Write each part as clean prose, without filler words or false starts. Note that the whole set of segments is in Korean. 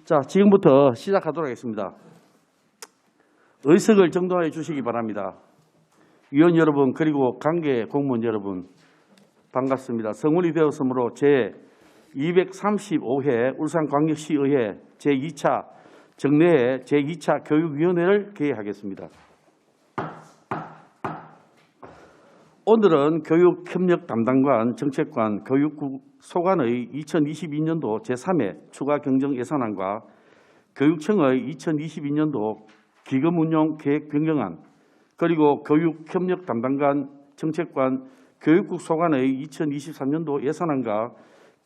자, 지금부터 시작하도록 하겠습니다. 의석을 정돈해 주시기 바랍니다. 위원 여러분 그리고 관계 공무원 여러분 반갑습니다. 성원이 되었으므로 제235회 울산광역시의회 제2차 정례회 제2차 교육위원회를 개회하겠습니다. 오늘은 교육협력 담당관, 정책관, 교육국 소관의 2022년도 제3회 추가 경정 예산안과 교육청의 2022년도 기금운용 계획 변경안, 그리고 교육협력 담당관, 정책관, 교육국 소관의 2023년도 예산안과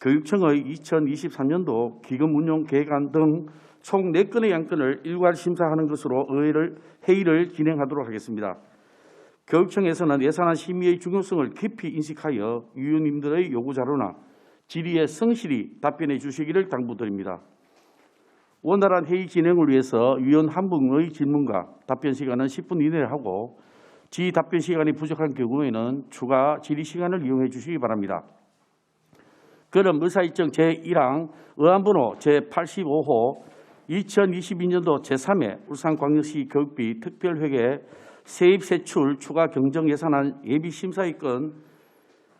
교육청의 2023년도 기금운용 계획안 등 총 4건의 안건을 일괄 심사하는 것으로 회의를 진행하도록 하겠습니다. 교육청에서는 예산안 심의의 중요성을 깊이 인식하여 위원님들의 요구자료나 질의에 성실히 답변해 주시기를 당부드립니다. 원활한 회의 진행을 위해서 위원 한 분의 질문과 답변 시간은 10분 이내에 하고 질의 답변 시간이 부족한 경우에는 추가 질의 시간을 이용해 주시기 바랍니다. 그럼 의사일정 제1항 의안번호 제85호 2022년도 제3회 울산광역시 교육비 특별회계 세입세출 추가 경정 예산안 예비심사의 건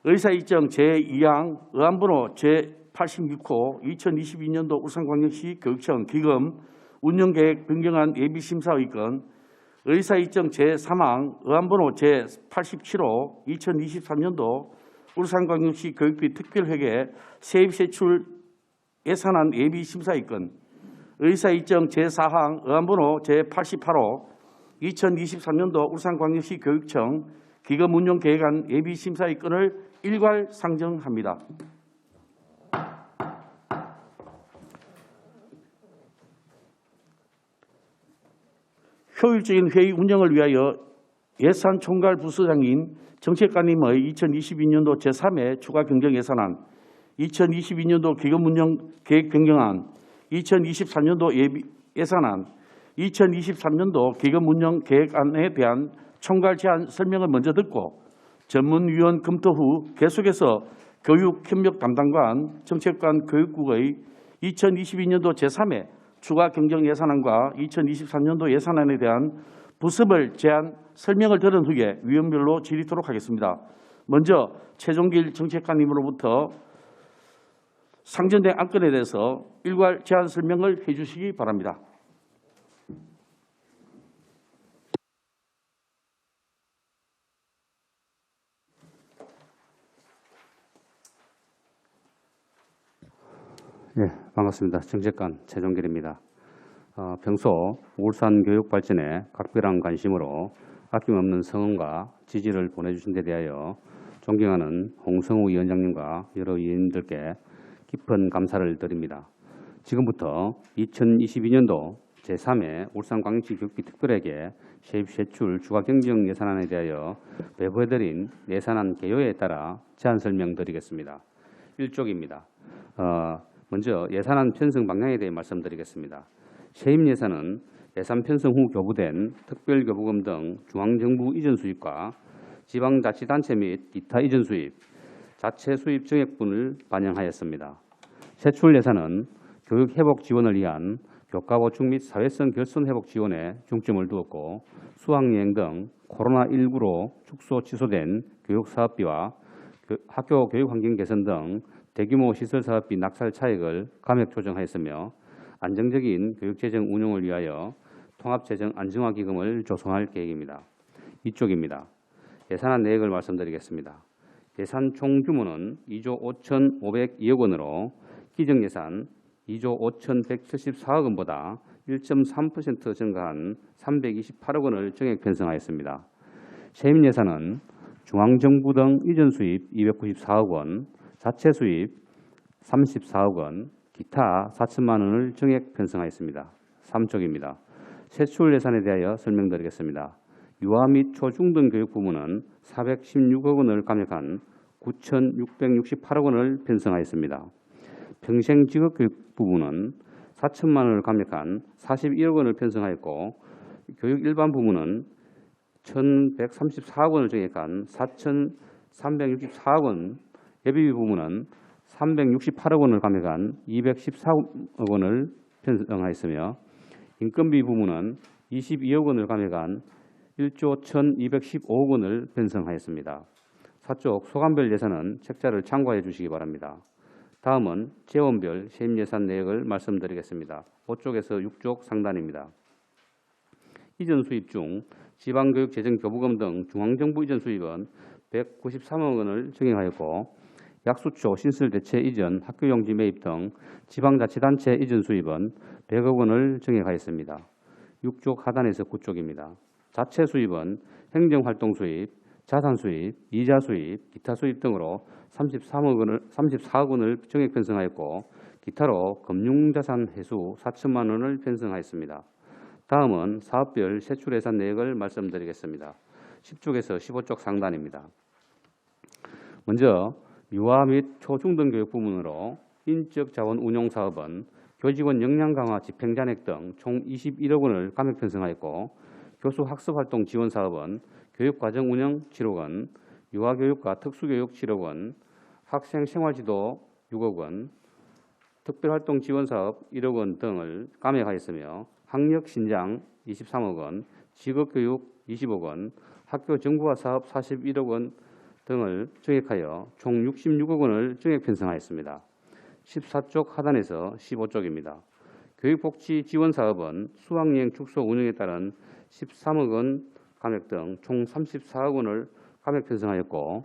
의사일정 제2항 의안번호 제86호 2022년도 울산광역시 교육청 기금 운영계획 변경안 예비심사의 건 의사일정 제3항 의안번호 제87호 2023년도 울산광역시 교육비 특별회계 세입세출 예산안 예비심사의 건 의사일정 제4항 의안번호 제88호 2023년도 울산광역시 교육청 기금운용계획안 예비심사의 건을 일괄 상정합니다. 효율적인 회의 운영을 위하여 예산총괄부서장인 정책관님의 2022년도 제3회 추가 경정 예산안, 2022년도 기금운용계획 변경안, 2023년도 예산안, 2023년도 기금운용계획안에 대한 총괄 제안 설명을 먼저 듣고 전문위원 검토 후 계속해서 교육협력 담당관, 정책관, 교육국의 2022년도 제3회 추가 경정 예산안과 2023년도 예산안에 대한 부습을 제안 설명을 들은 후에 위원별로 질의토록 하겠습니다. 먼저 최종길 정책관님으로부터 상정된 안건에 대해서 일괄 제안 설명을 해 주시기 바랍니다. 네, 반갑습니다. 정책관 최종길입니다. 평소 울산 교육 발전에 각별한 관심으로 아낌없는 성원과 지지를 보내주신 데 대하여 존경하는 홍성우 위원장님과 여러 위원님들께 깊은 감사를 드립니다. 지금부터 2022년도 제3회 울산광역시 교육비 특별회계 세입세출 추가 경정 예산안에 대하여 배부해드린 예산안 개요에 따라 제안 설명드리겠습니다. 1쪽입니다. 먼저 예산안 편성 방향에 대해 말씀드리겠습니다. 세입 예산은 예산 편성 후 교부된 특별교부금 등 중앙정부 이전 수입과 지방자치단체 및 기타 이전 수입, 자체 수입 증액분을 반영하였습니다. 세출 예산은 교육 회복 지원을 위한 교과 보충 및 사회성 결손 회복 지원에 중점을 두었고 수학여행 등 코로나19로 축소 취소된 교육 사업비와 학교 교육 환경 개선 등 대규모 시설 사업비 낙찰 차익을 감액 조정하였으며 안정적인 교육재정 운용을 위하여 통합재정 안정화 기금을 조성할 계획입니다. 이쪽입니다. 예산안 내역을 말씀드리겠습니다. 예산 총 규모는 2조 5,502억 원으로 기정예산 2조 5,174억 원보다 1.3% 증가한 328억 원을 정액 편성하였습니다. 세입 예산은 중앙정부 등 이전 수입 294억 원, 자체 수입 34억 원, 기타 4천만 원을 정액 편성하였습니다. 3쪽입니다. 세출 예산에 대하여 설명드리겠습니다. 유아 및 초중등 교육 부문은 416억 원을 감액한 9,668억 원을 편성하였습니다. 평생직업교육 부문은 4천만 원을 감액한 41억 원을 편성하였고 교육 일반 부문은 1,134억 원을 정액한 4,364억 원, 예비비 부문은 368억 원을 감액한 214억 원을 편성하였으며 인건비 부문은 22억 원을 감액한 1조 1,215억 원을 편성하였습니다. 사쪽 소관별 예산은 책자를 참고해 주시기 바랍니다. 다음은 재원별 세임 예산 내역을 말씀드리겠습니다. 5쪽에서 6쪽 상단입니다. 이전 수입 중 지방교육재정교부금 등 중앙정부 이전 수입은 193억 원을 증액하였고 약수초 신설대체 이전 학교용지 매입 등 지방자치단체 이전 수입은 100억 원을 증액하였습니다. 6쪽 하단에서 9쪽입니다. 자체 수입은 행정활동 수입, 자산 수입, 이자 수입, 기타 수입 등으로 34억 원을 증액 편성하였고 기타로 금융자산 회수 4천만 원을 편성하였습니다. 다음은 사업별 세출 예산 내역을 말씀드리겠습니다. 10쪽에서 15쪽 상단입니다. 먼저 유아 및 초중등 교육 부문으로 인적 자원 운용 사업은 교직원 역량 강화 집행잔액 등 총 21억 원을 감액 편성하였고 교수 학습 활동 지원 사업은 교육과정 운영 7억 원, 유아교육과 특수교육 7억 원, 학생 생활지도 6억 원, 특별활동 지원 사업 1억 원 등을 감액하였으며 학력 신장 23억 원, 직업교육 20억 원, 학교 정부화 사업 41억 원 등을 증액하여 총 66억 원을 증액 편성하였습니다. 14쪽 하단에서 15쪽입니다. 교육복지 지원 사업은 수학여행 축소 운영에 따른 13억 원 감액 등 총 34억 원을 감액 편성하였고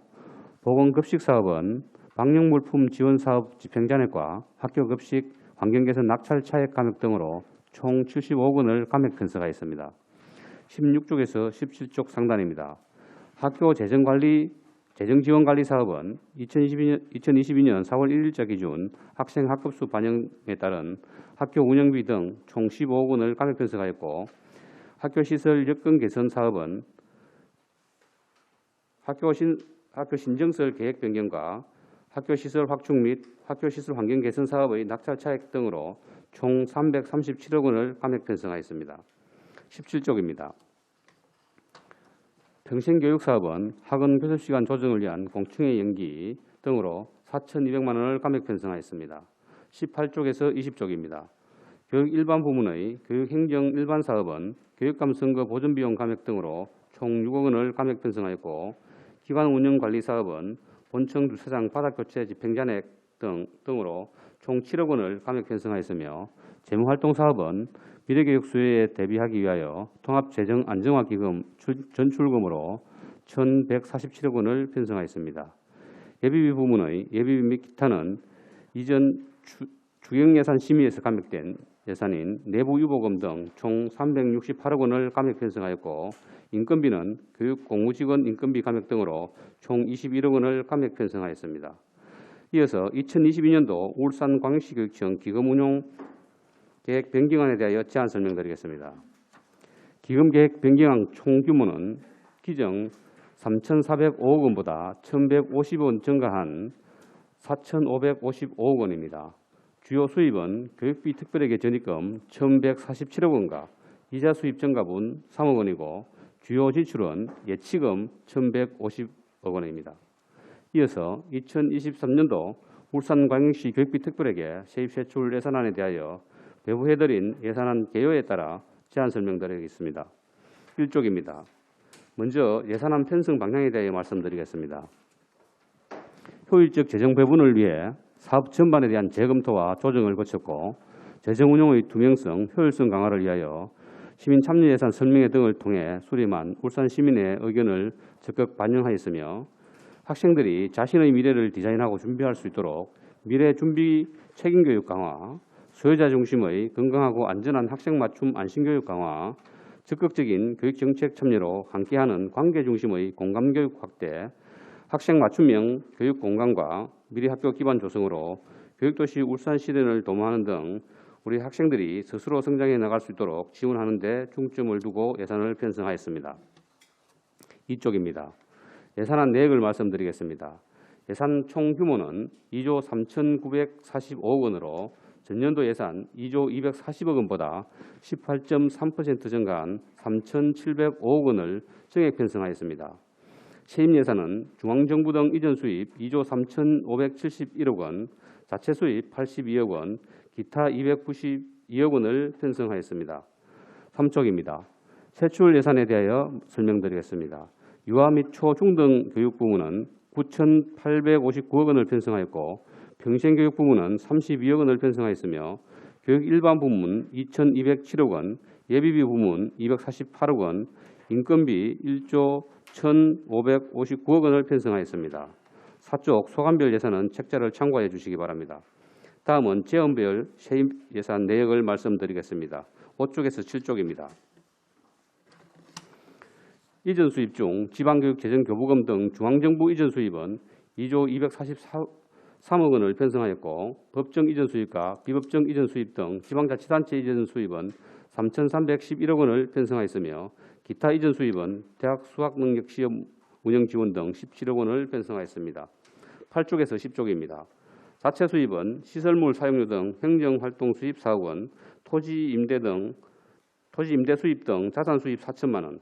보건급식 사업은 방역물품 지원 사업 집행잔액과 학교급식 환경개선 낙찰 차액 감액 등으로 총 75억 원을 감액 편성하였습니다. 16쪽에서 17쪽 상단입니다. 학교 재정지원관리 사업은 2022년 4월 1일자 기준 학생 학급수 반영에 따른 학교 운영비 등 총 15억 원을 감액 편성하였고 학교시설 여건 개선 사업은 학교 신정설 계획 변경과 학교시설 확충 및 학교시설 환경 개선 사업의 낙찰 차액 등으로 총 337억 원을 감액 편성하였습니다. 17쪽입니다. 평생교육 사업은 학원 교습시간 조정을 위한 공청회 연기 등으로 4,200만 원을 감액 편성하였습니다. 18쪽에서 20쪽입니다. 교육 일반 부문의 교육행정 일반 사업은 교육감 선거 보존비용 감액 등으로 총 6억 원을 감액 편성하였고 기관 운영 관리 사업은 본청 주차장 바닥교체 집행잔액 등으로 총 7억 원을 감액 편성하였으며 재무활동 사업은 미래교육 수요에 대비하기 위하여 통합재정안정화기금 전출금으로 1,147억 원을 편성하였습니다. 예비비 부문의 예비비 및 기타는 이전 주경예산 심의에서 감액된 예산인 내부유보금 등 총 368억 원을 감액 편성하였고 인건비는 교육 공무직원 인건비 감액 등으로 총 21억 원을 감액 편성하였습니다. 이어서 2022년도 울산광역시교육청 기금운용 계획 변경안에 대하여 제안 설명드리겠습니다. 기금계획 변경안 총 규모는 기정 3,405억 원보다 1,150원 증가한 4,555억 원입니다. 주요 수입은 교육비 특별회계 전입금 1,147억 원과 이자 수입 증가분 3억 원이고 주요 지출은 예치금 1,150억 원입니다. 이어서 2023년도 울산광역시 교육비 특별회계 세입세출 예산안에 대하여 배부해드린 예산안 개요에 따라 제안 설명드리겠습니다. 1쪽입니다. 먼저 예산안 편성 방향에 대해 말씀드리겠습니다. 효율적 재정 배분을 위해 사업 전반에 대한 재검토와 조정을 거쳤고 재정 운용의 투명성, 효율성 강화를 위하여 시민 참여 예산 설명회 등을 통해 수렴한 울산 시민의 의견을 적극 반영하였으며 학생들이 자신의 미래를 디자인하고 준비할 수 있도록 미래 준비 책임 교육 강화, 수요자 중심의 건강하고 안전한 학생 맞춤 안심교육 강화, 적극적인 교육정책 참여로 함께하는 관계 중심의 공감교육 확대, 학생 맞춤형 교육 공간과 미래학교 기반 조성으로 교육도시 울산 실현을 도모하는 등 우리 학생들이 스스로 성장해 나갈 수 있도록 지원하는 데 중점을 두고 예산을 편성하였습니다. 이쪽입니다. 예산안 내역을 말씀드리겠습니다. 예산 총 규모는 2조 3,945억 원으로 전년도 예산 2조 240억 원보다 18.3% 증가한 3,705억 원을 증액 편성하였습니다. 세임 예산은 중앙정부 등 이전 수입 2조 3,571억 원, 자체 수입 82억 원, 기타 292억 2억 원을 편성하였습니다. 3쪽입니다. 세출 예산에 대하여 설명드리겠습니다. 유아 및 초중등 교육 부문은 9,859억 원을 편성하였고 평생교육 부문은 32억 원을 편성하였으며 교육 일반 부문 2,207억 원, 예비비 부문 248억 원, 인건비 1조 1,559억 원을 편성하였습니다. 4쪽 소관별 예산은 책자를 참고해 주시기 바랍니다. 다음은 재원별 세입 예산 내역을 말씀드리겠습니다. 5쪽에서 7쪽입니다. 이전 수입 중 지방교육재정교부금 등 중앙정부 이전 수입은 2조 243억 원을 편성하였고 법정 이전 수입과 비법정 이전 수입 등 지방자치단체 이전 수입은 3,311억 원을 편성하였으며 기타 이전 수입은 대학 수학능력시험 운영 지원 등 17억 원을 편성하였습니다. 8쪽에서 10쪽입니다. 자체 수입은 시설물 사용료 등 행정활동 수입 4억 원, 토지 임대 수입 등 자산 수입 4천만 원,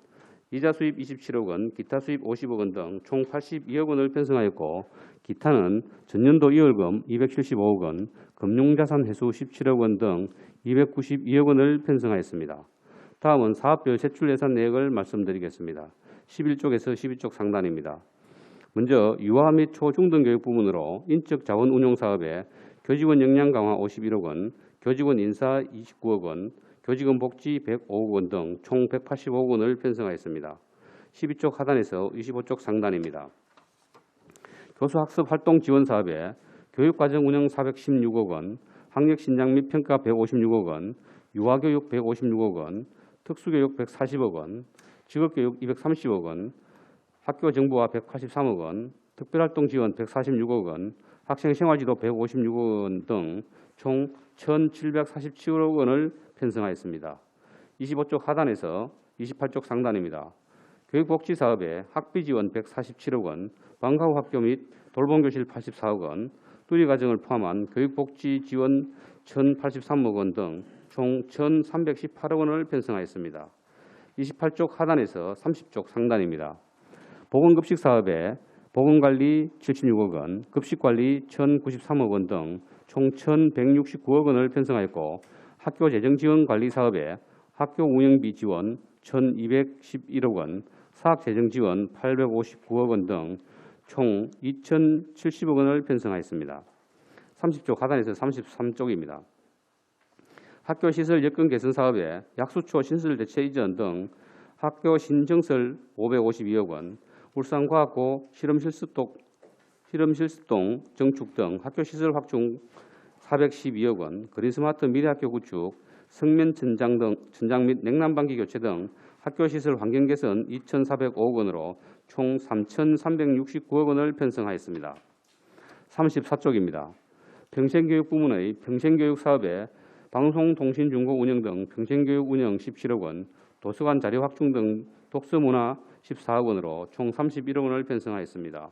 이자 수입 27억 원, 기타 수입 50억 원 등 총 82억 원을 편성하였고 기타는 전년도 이월금 275억 원, 금융자산 회수 17억 원 등 292억 원을 편성하였습니다. 다음은 사업별 세출 예산 내역을 말씀드리겠습니다. 11쪽에서 12쪽 상단입니다. 먼저 유아 및 초중등 교육 부문으로 인적 자원 운용 사업에 교직원 역량 강화 51억 원, 교직원 인사 29억 원, 교직원 복지 105억 원 등 총 185억 원을 편성하였습니다. 12쪽 하단에서 25쪽 상단입니다. 교수학습 활동 지원 사업에 교육과정 운영 416억 원, 학력 신장 및 평가 156억 원, 유아교육 156억 원, 특수교육 140억 원, 직업교육 230억 원, 학교정보화 183억 원, 특별활동 지원 146억 원, 학생생활지도 156억 원 등 총 1,747억 원을 편성하였습니다. 25쪽 하단에서 28쪽 상단입니다. 교육복지사업에 학비 지원 147억 원, 방과 후 학교 및 돌봄교실 84억 원, 누리과정을 포함한 교육복지 지원 1,083억 원 등 총 1,318억 원을 편성하였습니다. 28쪽 하단에서 30쪽 상단입니다. 보건급식 사업에 보건관리 76억 원, 급식관리 1,093억 원 등 총 1,169억 원을 편성하였고 학교재정지원관리 사업에 학교 운영비 지원 1,211억 원, 사학재정지원 859억 원 등 총 2,070억 원을 편성하였습니다. 30쪽 하단에서 33쪽입니다. 학교시설 여건 개선 사업에 약수초 신설대체 이전 등 학교 신정설 552억 원, 울산과학고 실험실습동 정축 등 학교시설 확충 412억 원, 그린스마트 미래학교 구축, 성면 천장 및 냉난방기 교체 등 학교시설 환경 개선 2,405억 원으로 총 3,369억 원을 편성하였습니다. 34쪽입니다. 평생교육 부문의 평생교육 사업에 방송통신중고 운영 등 평생교육 운영 17억 원, 도서관 자료 확충 등 독서문화 14억 원으로 총 31억 원을 편성하였습니다.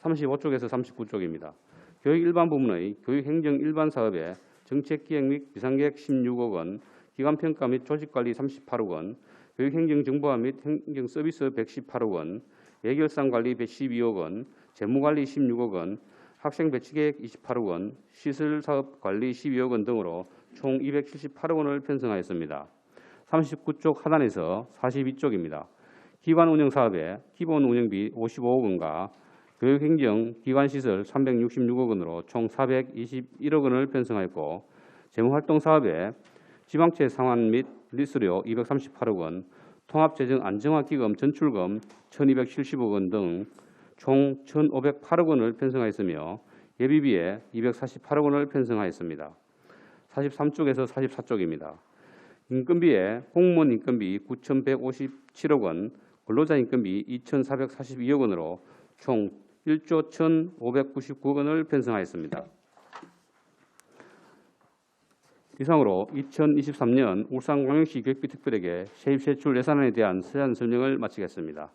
35쪽에서 39쪽입니다. 교육 일반 부문의 교육행정 일반 사업에 정책기획 및 비상계획 16억 원, 기관평가 및 조직관리 38억 원, 교육행정정보화 및 행정서비스 118억 원, 예결상관리 112억 원, 재무관리 16억 원, 학생배치계획 28억 원, 시설사업 관리 12억 원 등으로 총 278억 원을 편성하였습니다. 39쪽 하단에서 42쪽입니다. 기관운영사업에 기본운영비 55억 원과 교육행정 기관시설 366억 원으로 총 421억 원을 편성하였고 재무활동사업에 지방채 상환 및 리수료 238억 원, 통합재정안정화기금 전출금 1,270억 원 등 총 1,508억 원을 편성하였으며 예비비에 248억 원을 편성하였습니다. 43쪽에서 44쪽입니다. 인건비에 공무원 인건비 9,157억 원, 근로자 인건비 2,442억 원으로 총 1조 1,599억 원을 편성하였습니다. 이상으로 2023년 울산광역시 교육비 특별에게 세입세출 예산안에 대한 세안 설명을 마치겠습니다.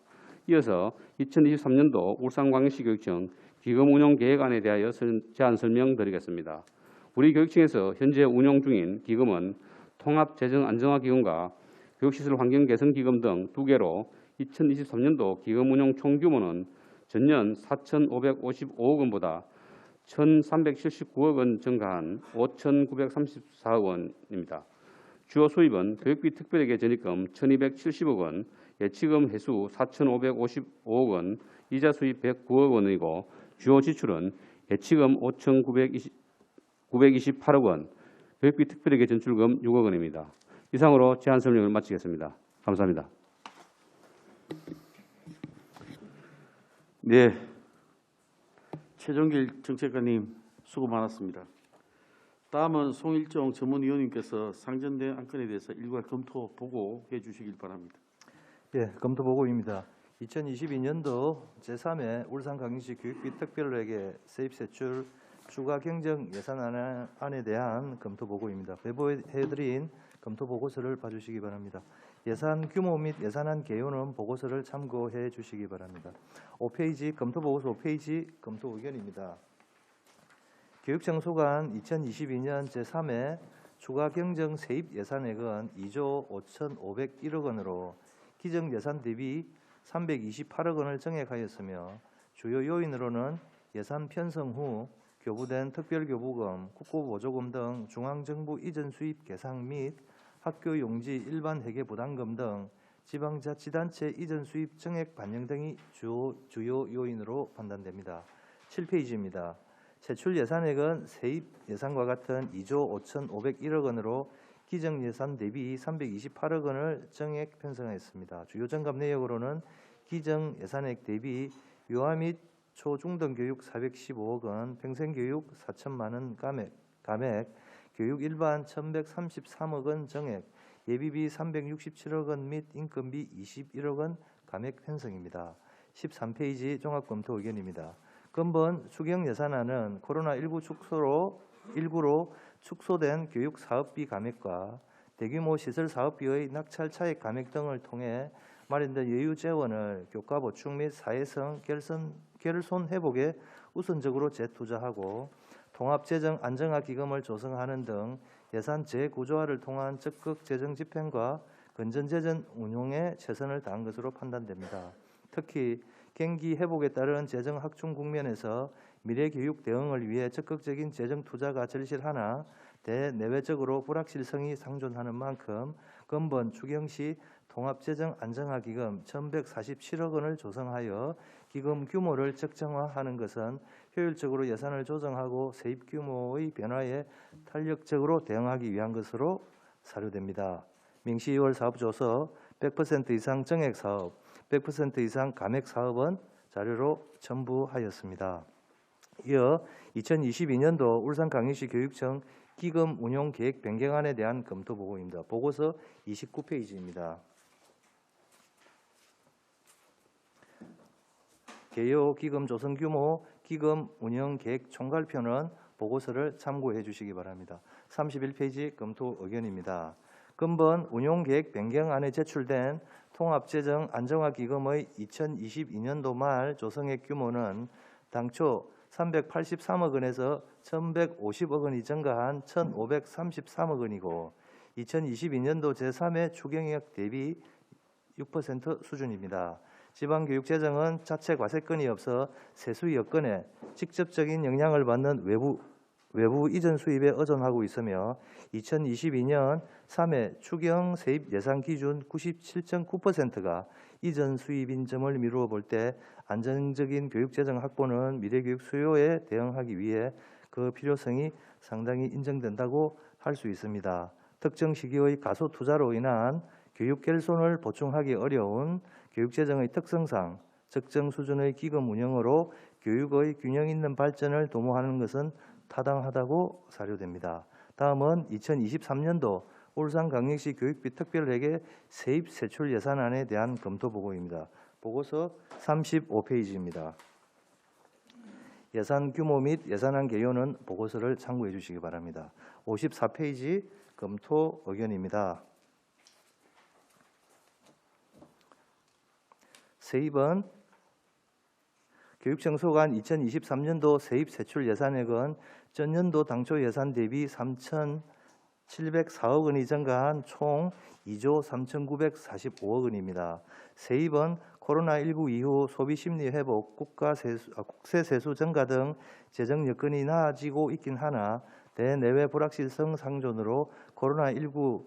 이어서 2023년도 울산광역시 교육청 기금운용계획안에 대하여 제안 설명드리겠습니다. 우리 교육청에서 현재 운용 중인 기금은 통합재정안정화기금과 교육시설 환경개선기금 등 2개로 2023년도 기금운용 총규모는 전년 4,555억 원보다 1,379억 원 증가한 5,934억 원입니다. 주요 수입은 교육비 특별회계 전입금 1,270억 원, 예치금 회수 4,555억 원, 이자 수입 109억 원이고 주요 지출은 예치금 5,928억 원, 교육비 특별회계 전출금 6억 원입니다. 이상으로 제안 설명을 마치겠습니다. 감사합니다. 네, 최종길 정책관님 수고 많았습니다. 다음은 송일종 전문위원님께서 상정된 안건에 대해서 일괄 검토 보고해 주시길 바랍니다. 예, 검토 보고입니다. 2022년도 제3회 울산광역시 교육비 특별회계 세입세출 추가 경정 예산안에 대한 검토 보고입니다. 배부해드린 검토 보고서를 봐주시기 바랍니다. 예산 규모 및 예산안 개요는 보고서를 참고해 주시기 바랍니다. 5페이지 검토 보고서 5페이지 검토 의견입니다. 교육청소관 2022년 제3회 추가 경정 세입 예산액은 2조 5,501억 원으로 기정 예산 대비 328억 원을 증액하였으며 주요 요인으로는 예산 편성 후 교부된 특별교부금, 국고보조금 등 중앙정부 이전 수입 계상 및 학교 용지 일반 회계 부담금 등 지방자치단체 이전 수입 증액 반영 등이 주요 요인으로 판단됩니다. 7페이지입니다. 세출 예산액은 세입 예산과 같은 2조 5,501억 원으로 기정 예산 대비 328억 원을 증액 편성했습니다. 주요 증감 내역으로는 기정 예산액 대비 유아 및 초중등 교육 415억 원, 평생교육 4천만 원 감액, 교육 일반 1,133억 원 증액, 예비비 367억 원 및 인건비 21억 원 감액 편성입니다. 13페이지 종합검토 의견입니다. 근본 추경 예산안은 코로나19 19로 축소된 교육 사업비 감액과 대규모 시설 사업비의 낙찰 차액 감액 등을 통해 마련된 여유 재원을 교과 보충 및 사회성 결손 회복에 우선적으로 재투자하고 통합재정 안정화 기금을 조성하는 등 예산 재구조화를 통한 적극 재정 집행과 건전재정 운용에 최선을 다한 것으로 판단됩니다. 특히 경기 회복에 따른 재정 확충 국면에서 미래교육 대응을 위해 적극적인 재정 투자가 절실하나 대내외적으로 불확실성이 상존하는 만큼 근본 추경 시 통합재정 안정화기금 1,147억 원을 조성하여 기금 규모를 적정화하는 것은 효율적으로 예산을 조정하고 세입 규모의 변화에 탄력적으로 대응하기 위한 것으로 사료됩니다.明시 2월 사업조서 100% 이상 증액 사업, 100% 이상 감액 사업은 자료로 첨부하였습니다. 이어 2022년도 울산광역시 교육청 기금 운용 계획 변경안에 대한 검토 보고입니다. 보고서 29페이지입니다. 개요 기금 조성 규모, 기금 운영 계획 총괄표는 보고서를 참고해 주시기 바랍니다. 31페이지 검토 의견입니다. 근본 운용 계획 변경안에 제출된 통합재정 안정화 기금의 2022년도 말 조성액 규모는 당초 383억 원에서 1,150억 원이 증가한 1,533억 원이고 2022년도 제3회 추경액 대비 6% 수준입니다. 지방교육재정은 자체 과세권이 없어 세수 여건에 직접적인 영향을 받는 외부 이전 수입에 의존하고 있으며 2022년 3회 추경 세입 예산 기준 97.9%가 이전 수입인 점을 미루어 볼 때 안정적인 교육재정 확보는 미래교육 수요에 대응하기 위해 그 필요성이 상당히 인정된다고 할 수 있습니다. 특정 시기의 가소 투자로 인한 교육 결손을 보충하기 어려운 교육재정의 특성상 적정 수준의 기금 운영으로 교육의 균형 있는 발전을 도모하는 것은 타당하다고 사료됩니다. 다음은 2023년도 울산광역시 교육비 특별회계 세입 세출 예산안에 대한 검토 보고입니다. 보고서 35페이지입니다. 예산 규모 및 예산안 개요는 보고서를 참고해 주시기 바랍니다. 54페이지 검토 의견입니다. 세입은 교육청소관 2023년도 세입 세출 예산액은 전년도 당초 예산 대비 3,704억 원이 증가한 총 2조 3,945억 원입니다. 세입은 코로나19 이후 소비 심리 회복, 국세 세수 증가 등 재정 여건이 나아지고 있긴 하나 대내외 불확실성 상존으로 코로나19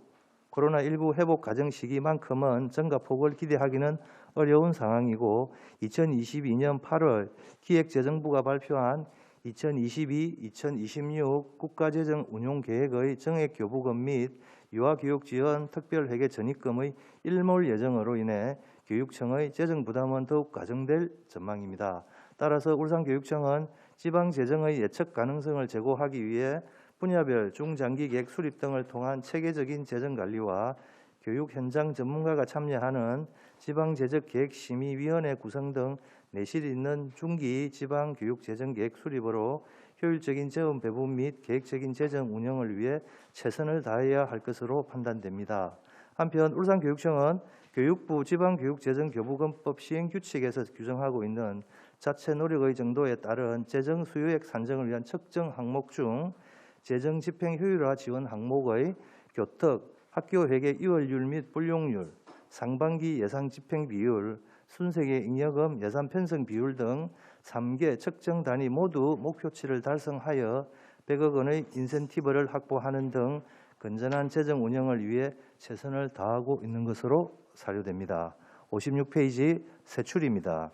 코로나19 회복 과정 시기만큼은 증가 폭을 기대하기는 어려운 상황이고 2022년 8월 기획재정부가 발표한 2022-2026 국가재정 운용계획의 정액 교부금 및 유아교육 지원 특별회계 전입금의 일몰 예정으로 인해 교육청의 재정 부담은 더욱 가중될 전망입니다. 따라서 울산교육청은 지방재정의 예측 가능성을 제고하기 위해 분야별 중장기 계획 수립 등을 통한 체계적인 재정관리와 교육 현장 전문가가 참여하는 지방재정계획심의위원회 구성 등 내실 있는 중기 지방교육재정계획 수립으로 효율적인 재원 배분 및 계획적인 재정 운영을 위해 최선을 다해야 할 것으로 판단됩니다. 한편 울산교육청은 교육부 지방교육재정교부금법 시행규칙에서 규정하고 있는 자체 노력의 정도에 따른 재정 수요액 산정을 위한 측정 항목 중 재정 집행 효율화 지원 항목의 교특, 학교회계 이월율 및 불용률, 상반기 예상 집행 비율, 순세계 잉여금 예산 편성 비율 등 3개 측정 단위 모두 목표치를 달성하여 100억 원의 인센티브를 확보하는 등 건전한 재정 운영을 위해 최선을 다하고 있는 것으로 사료됩니다. 56페이지 세출입니다.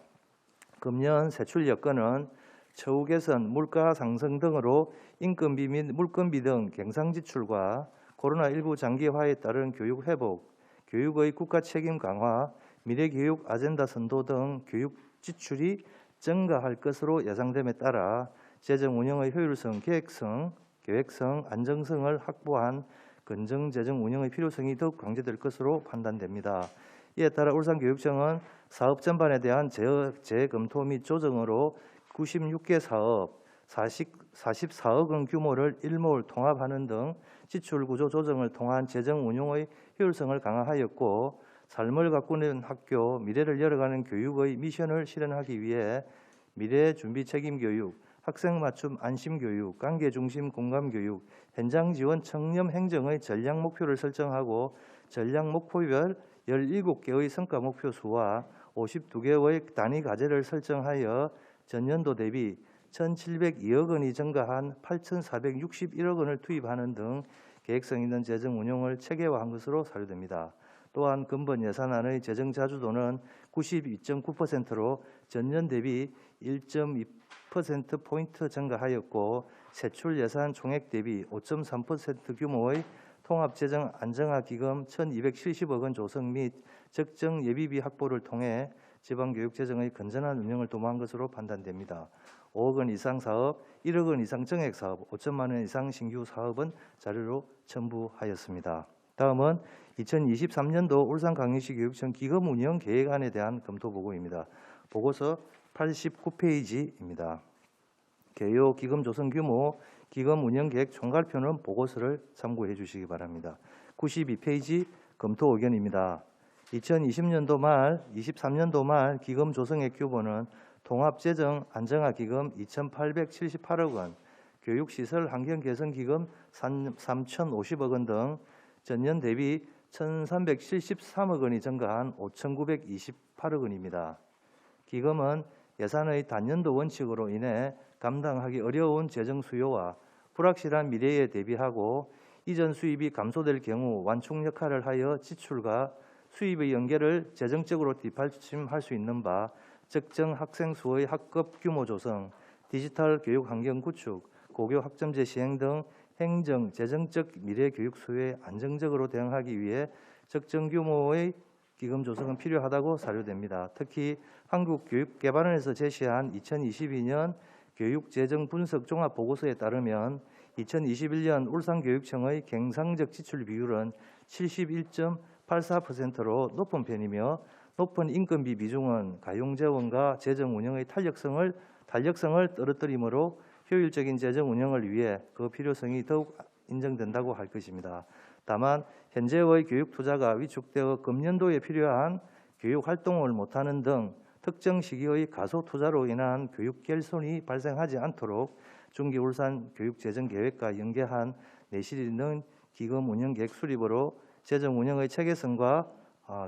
금년 세출 여건은 처우 개선, 물가 상승 등으로 인건비 및 물건비 등 경상 지출과 코로나19 장기화에 따른 교육 회복, 교육의 국가 책임 강화, 미래교육 아젠다 선도 등 교육 지출이 증가할 것으로 예상됨에 따라 재정 운영의 효율성, 계획성, 안정성을 확보한 건전 재정 운영의 필요성이 더욱 강조될 것으로 판단됩니다. 이에 따라 울산교육청은 사업 전반에 대한 재검토 및 조정으로 96개 사업 44억 원 규모를 일몰 통합하는 등 지출 구조 조정을 통한 재정 운용의 효율성을 강화하였고 삶을 가꾸는 학교, 미래를 열어가는 교육의 미션을 실현하기 위해 미래 준비 책임 교육, 학생 맞춤 안심 교육, 관계 중심 공감 교육, 현장 지원 청렴 행정의 전략 목표를 설정하고 전략 목표별 17개의 성과 목표 수와 52개의 단위 과제를 설정하여 전년도 대비 1,702억 원이 증가한 8,461억 원을 투입하는 등 계획성 있는 재정 운용을 체계화한 것으로 사료됩니다. 또한 근본 예산안의 재정 자주도는 92.9%로 전년 대비 1.2%포인트 증가하였고 세출 예산 총액 대비 5.3% 규모의 통합재정 안정화 기금 1,270억 원 조성 및 적정 예비비 확보를 통해 지방교육 재정의 건전한 운영을 도모한 것으로 판단됩니다. 5억 원 이상 사업, 1억 원 이상 정액 사업, 5천만 원 이상 신규 사업은 자료로 첨부하였습니다. 다음은 2023년도 울산광역시 교육청 기금 운영 계획안에 대한 검토 보고입니다. 보고서 89페이지입니다. 개요 기금 조성 규모, 기금 운영 계획 총괄표는 보고서를 참고해 주시기 바랍니다. 92페이지 검토 의견입니다. 2020년도 말, 23년도 말 기금 조성액 규모는 통합재정 안정화 기금 2,878억 원, 교육시설 환경 개선 기금 3,050억 원 등 전년 대비 1,373억 원이 증가한 5,928억 원입니다. 기금은 예산의 단년도 원칙으로 인해 감당하기 어려운 재정 수요와 불확실한 미래에 대비하고 이전 수입이 감소될 경우 완충 역할을 하여 지출과 수입의 연계를 재정적으로 뒷받침할 수 있는 바 적정 학생 수의 학급 규모 조성, 디지털 교육 환경 구축, 고교 학점제 시행 등 행정, 재정적 미래 교육 수요에 안정적으로 대응하기 위해 적정 규모의 기금 조성은 필요하다고 사료됩니다. 특히 한국교육개발원에서 제시한 2022년 교육재정 분석 종합보고서에 따르면 2021년 울산교육청의 경상적 지출 비율은 71.84%로 높은 편이며 높은 인건비 비중은 가용재원과 재정 운영의 탄력성을 떨어뜨리므로 효율적인 재정 운영을 위해 그 필요성이 더욱 인정된다고 할 것입니다. 다만 현재의 교육 투자가 위축되어 금년도에 필요한 교육 활동을 못하는 등 특정 시기의 가소 투자로 인한 교육 결손이 발생하지 않도록 중기 울산 교육재정계획과 연계한 내실 있는 기금 운영 계획 수립으로 재정 운영의 체계성과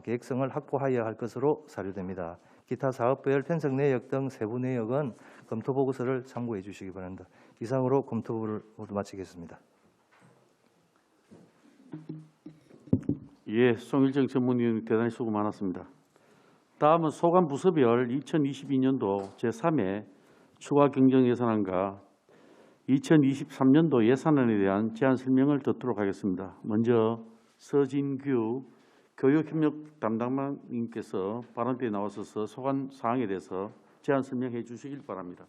계획성을 확보하여야 할 것으로 사료됩니다. 기타 사업별 편성 내역 등 세부 내역은 검토 보고서를 참고해 주시기 바랍니다. 이상으로 검토를 모두 마치겠습니다. 예, 송일정 전문위원 대단히 수고 많았습니다. 다음은 소관 부서별 2022년도 제3회 추가 경정 예산안과 2023년도 예산안에 대한 제안 설명을 듣도록 하겠습니다. 먼저 서진규 교육협력 담당관님께서 발언대에 나와서서 소관 사항에 대해서 제안 설명해 주시길 바랍니다.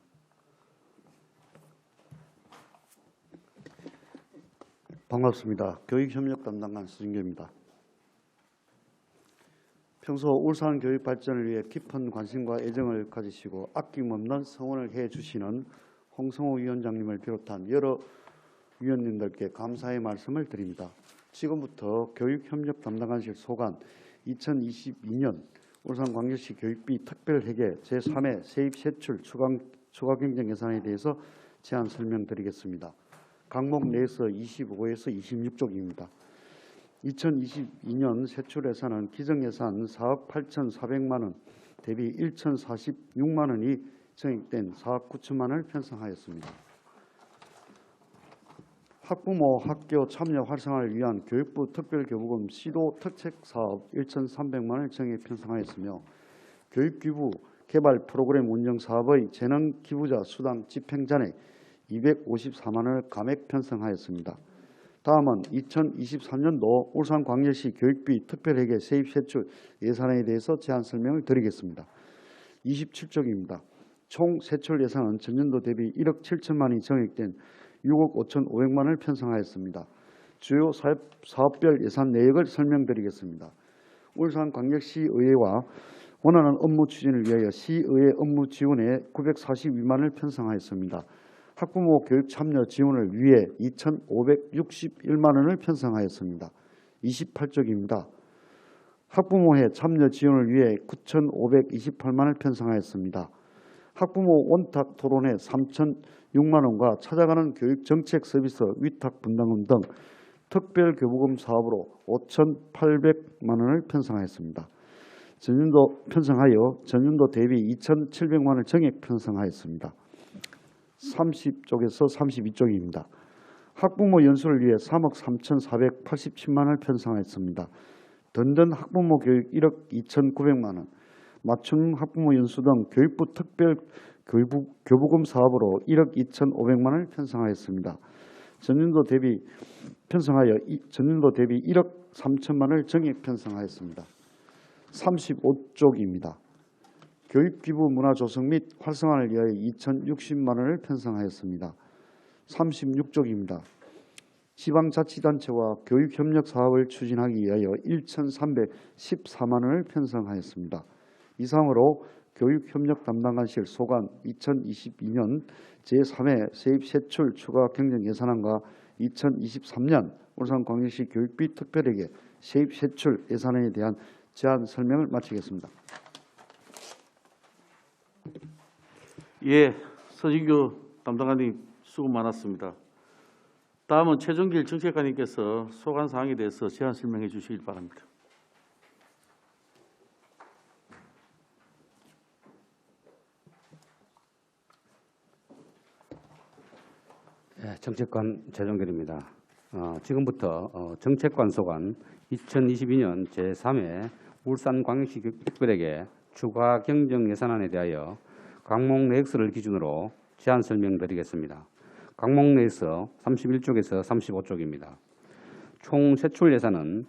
반갑습니다. 교육협력 담당관 서진규입니다. 평소 울산 교육 발전을 위해 깊은 관심과 애정을 가지시고 아낌없는 성원을 해주시는 홍성호 위원장님을 비롯한 여러 위원님들께 감사의 말씀을 드립니다. 지금부터 교육협력 담당관실 소관 2022년 울산광역시 교육비 특별회계 제3회 세입세출 추가 경정 예산에 대해서 제안 설명드리겠습니다. 항목 내에서 25에서 26쪽입니다. 2022년 세출 예산은 기정예산 4억 8,400만 원 대비 1,046만 원이 정액된 4억 9천만 원을 편성하였습니다. 학부모 학교 참여 활성화를 위한 교육부 특별교부금 시도 특책사업 1,300만 원을 정액 편성하였으며 교육기부 개발 프로그램 운영 사업의 재능 기부자 수당 집행잔액 254만 원을 감액 편성하였습니다. 다음은 2023년도 울산광역시 교육비 특별회계 세입세출 예산에 대해서 제안 설명을 드리겠습니다. 27쪽입니다. 총 세출 예산은 전년도 대비 1억 7천만 원이 정액된 6억 5,500만 원을 편성하였습니다. 주요 사업별 예산 내역을 설명드리겠습니다. 울산광역시의회와 원하는 업무 추진을 위하여 시의회 업무 지원에 942만 원을 편성하였습니다. 학부모 교육 참여 지원을 위해 2,561만 원을 편성하였습니다. 28쪽입니다. 학부모회 참여 지원을 위해 9,528만 원을 편성하였습니다. 학부모 원탁 토론회 3,006만 원과 찾아가는 교육 정책 서비스 위탁 분담금 등 특별 교부금 사업으로 5,800만 원을 편성하였습니다. 전년도 대비 2,700만 원을 정액 편성하였습니다. 30쪽에서 32쪽입니다. 학부모 연수를 위해 3억 3,487만 원을 편성하였습니다. 든든 학부모 교육 1억 2,900만 원, 맞춤 학부모 연수 등 교육부 특별 교부금 사업으로 1억 2,500만 원을 편성하였습니다. 전년도 대비 1억 3천만 원을 정액 편성하였습니다. 35쪽입니다. 교육기부 문화 조성 및 활성화를 위하여 2,060만 원을 편성하였습니다. 36쪽입니다. 지방자치단체와 교육협력 사업을 추진하기 위하여 1,314만 원을 편성하였습니다. 이상으로 교육협력 담당관실 소관 2022년 제3회 세입세출 추가 경정 예산안과 2023년 울산광역시 교육비 특별회계 세입세출 예산안에 대한 제안 설명을 마치겠습니다. 예, 서진규 담당관님 수고 많았습니다. 다음은 최종길 정책관님께서 소관 사항에 대해서 제안 설명해 주시길 바랍니다. 정책관 최종길입니다. 지금부터 정책관 소관 2022년 제3회 울산광역시 특별회계 추가 경정 예산안에 대하여 항목 내역서를 기준으로 제안 설명드리겠습니다. 항목 내역서 31쪽에서 35쪽입니다. 총 세출 예산은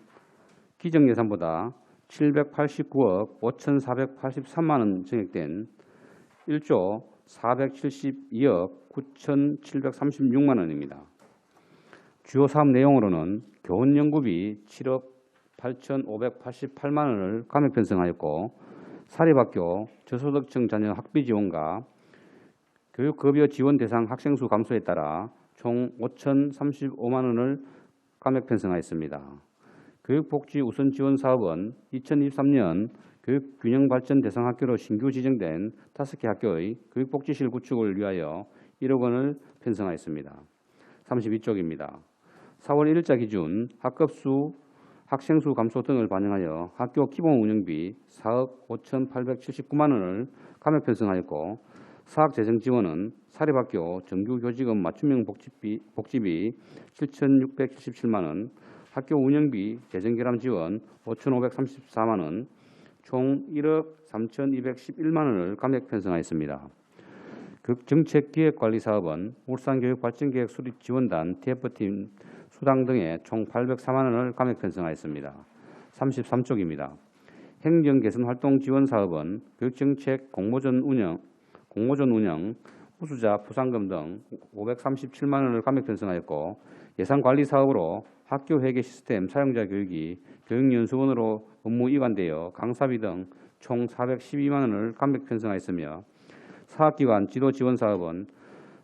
기정 예산보다 789억 5,483만 원 정액된 1조 472억 9,736만 원입니다. 주요 사업 내용으로는 교원연구비 7억 8,588만 원을 감액 편성하였고 사립학교 저소득층 자녀 학비 지원과 교육급여 지원 대상 학생 수 감소에 따라 총 5,035만 원을 감액 편성하였습니다. 교육복지 우선 지원 사업은 2023년 교육균형발전 대상 학교로 신규 지정된 5개 학교의 교육복지실 구축을 위하여 1억 원을 편성하였습니다. 32쪽입니다. 4월 1일자 기준 학급수, 학생수 감소 등을 반영하여 학교 기본 운영비 4억 5,879만 원을 감액 편성하였고 사학 재정 지원은 사립학교 정규 교직원 맞춤형 복지비 7,677만 원, 학교 운영비 재정결함 지원 5,534만 원, 총 1억 3,211만 원을 감액 편성하였습니다. 극정책기획관리사업은 울산교육발전계획 수립지원단 TF팀 수당 등에 총 804만 원을 감액 편성하였습니다. 33쪽입니다. 행정개선활동 지원사업은 교육정책 공모전 운영, 우수자 부상금 등 537만 원을 감액 편성하였고 예산관리사업으로 학교회계 시스템 사용자 교육이 교육연수원으로 업무 이관되어 강사비 등 총 412만 원을 감액 편성하였으며 사학기관 지도지원사업은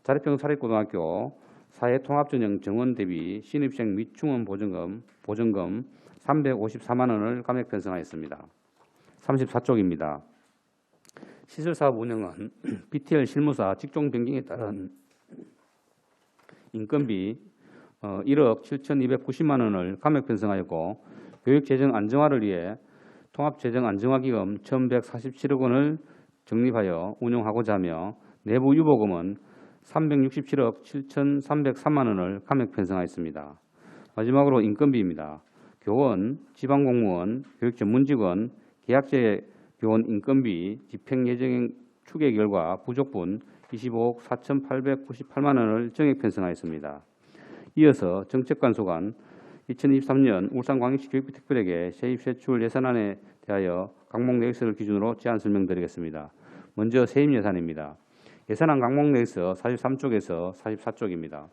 자립형 사립고등학교 사회통합전형 정원 대비 신입생 및 중원 보전금 354만 원을 감액 편성하였습니다. 34쪽입니다. 시설사업 운영은 BTL 실무사 직종 변경에 따른 인건비 1억 7,290만 원을 감액 편성하였고 교육재정 안정화를 위해 통합재정 안정화기금 1,147억 원을 적립하여 운용하고자 하며 내부 유보금은 367억 7,303만 원을 감액 편성하였습니다. 마지막으로 인건비입니다. 교원, 지방공무원, 교육전문직원, 계약제 교원 인건비 집행 예정 추계 결과 부족분 25억 4,898만 원을 정액 편성하였습니다. 이어서 정책관소관 2023년 울산광역시 교육부 특별에게 세입세출 예산안에 대하여 강목 내역서를 기준으로 제안 설명드리겠습니다. 먼저 세입 예산입니다. 예산안 강목 내역서 43쪽에서 44쪽입니다.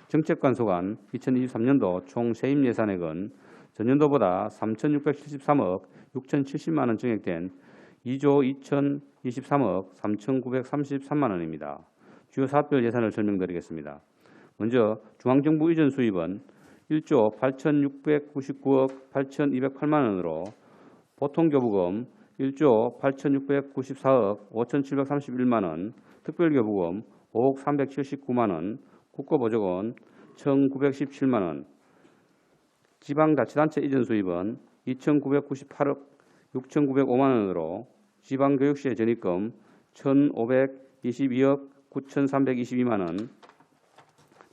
정책관소관 2023년도 총 세입 예산액은 전년도보다 3,673억 6,070만 원 정액된 2조 2,023억 3,933만 원입니다. 주요 사업별 예산을 설명드리겠습니다. 먼저 중앙정부 이전 수입은 1조 8,699억 8,208만 원으로 보통교부금 1조 8,694억 5,731만 원, 특별교부금 5억 379만 원, 국고보조금 1,917만 원, 지방자치단체 이전 수입은 2,998억 6,905만 원으로 지방교육시의 전입금 1,522억 9,322만 원,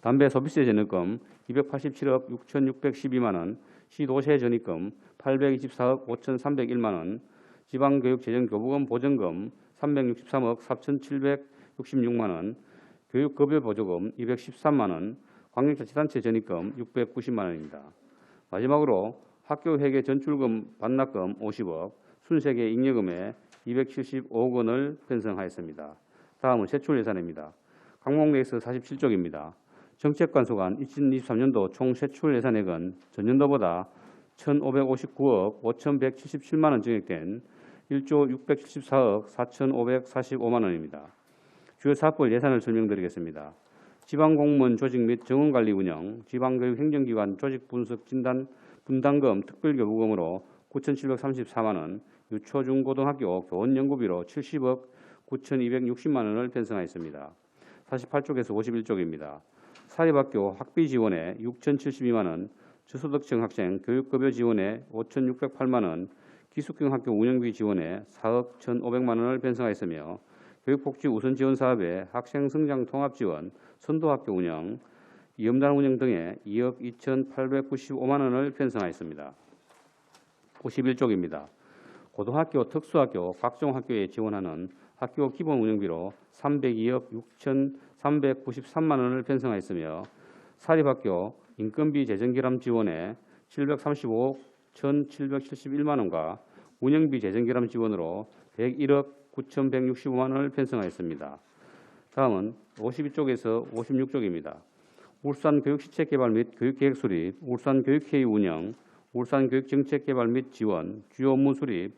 담배 소비세 전입금 287억 6,612만 원, 시도세 전입금 824억 5,301만 원, 지방교육재정교부금 보전금 363억 4,766만 원, 교육급여보조금 213만 원, 광역자치단체 전입금 690만 원입니다. 마지막으로 학교회계 전출금 반납금 50억, 순세계 잉여금에 275억 원을 편성하였습니다. 다음은 세출 예산입니다. 강목 내역서 47쪽입니다. 정책관소관 2023년도 총 세출 예산액은 전년도보다 1,559억 5,177만 원 증액된 1조 674억 4,545만 원입니다. 주요 사업별 예산을 설명드리겠습니다. 지방공무원 조직 및 정원관리 운영, 지방교육 행정기관 조직 분석 진단 분담금 특별교부금으로 9,734만 원, 유초중고등학교 교원 연구비로 70억 9,260만 원을 편성하였습니다. 48쪽에서 51쪽입니다. 사립학교 학비 지원에 6,072만 원, 저소득층 학생 교육급여 지원에 5,608만 원, 기숙형 학교 운영비 지원에 4억 1,500만 원을 편성하였으며 교육복지 우선 지원 사업에 학생 성장 통합 지원, 선도학교 운영, 위험단 운영 등에 2억 2,895만 원을 편성하였습니다. 51쪽입니다. 고등학교, 특수학교, 각종 학교에 지원하는 학교 기본 운영비로 302억 6,393만 원을 편성하였으며 사립학교 인건비 재정결함 지원에 735억 1,771만 원과 운영비 재정결함 지원으로 101억 9,165만 원을 편성하였습니다. 다음은 52쪽에서 56쪽입니다. 울산교육시책개발 및 교육계획 수립, 울산교육회의 운영, 울산교육정책개발 및 지원, 주요 업무 수립,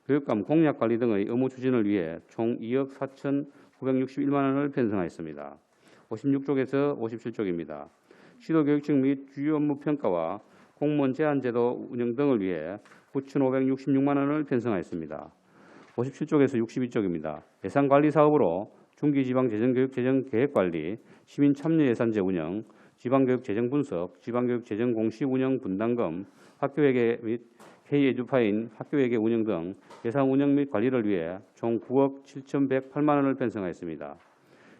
교육감 공약관리 등의 업무 추진을 위해 총 2억 4,961만 원을 편성하였습니다. 56쪽에서 57쪽입니다. 시도교육청 및 주요 업무 평가와 공무원 제한제도 운영 등을 위해 9,566만 원을 편성하였습니다. 57쪽에서 62쪽입니다. 예산관리사업으로 중기지방재정교육재정계획관리, 시민참여예산제 운영, 지방교육재정분석, 지방교육재정공시운영 분담금, 학교회계 및 K에듀파인 학교회계 운영 등 예산 운영 및 관리를 위해 총 9억 7,108만 원을 편성하였습니다.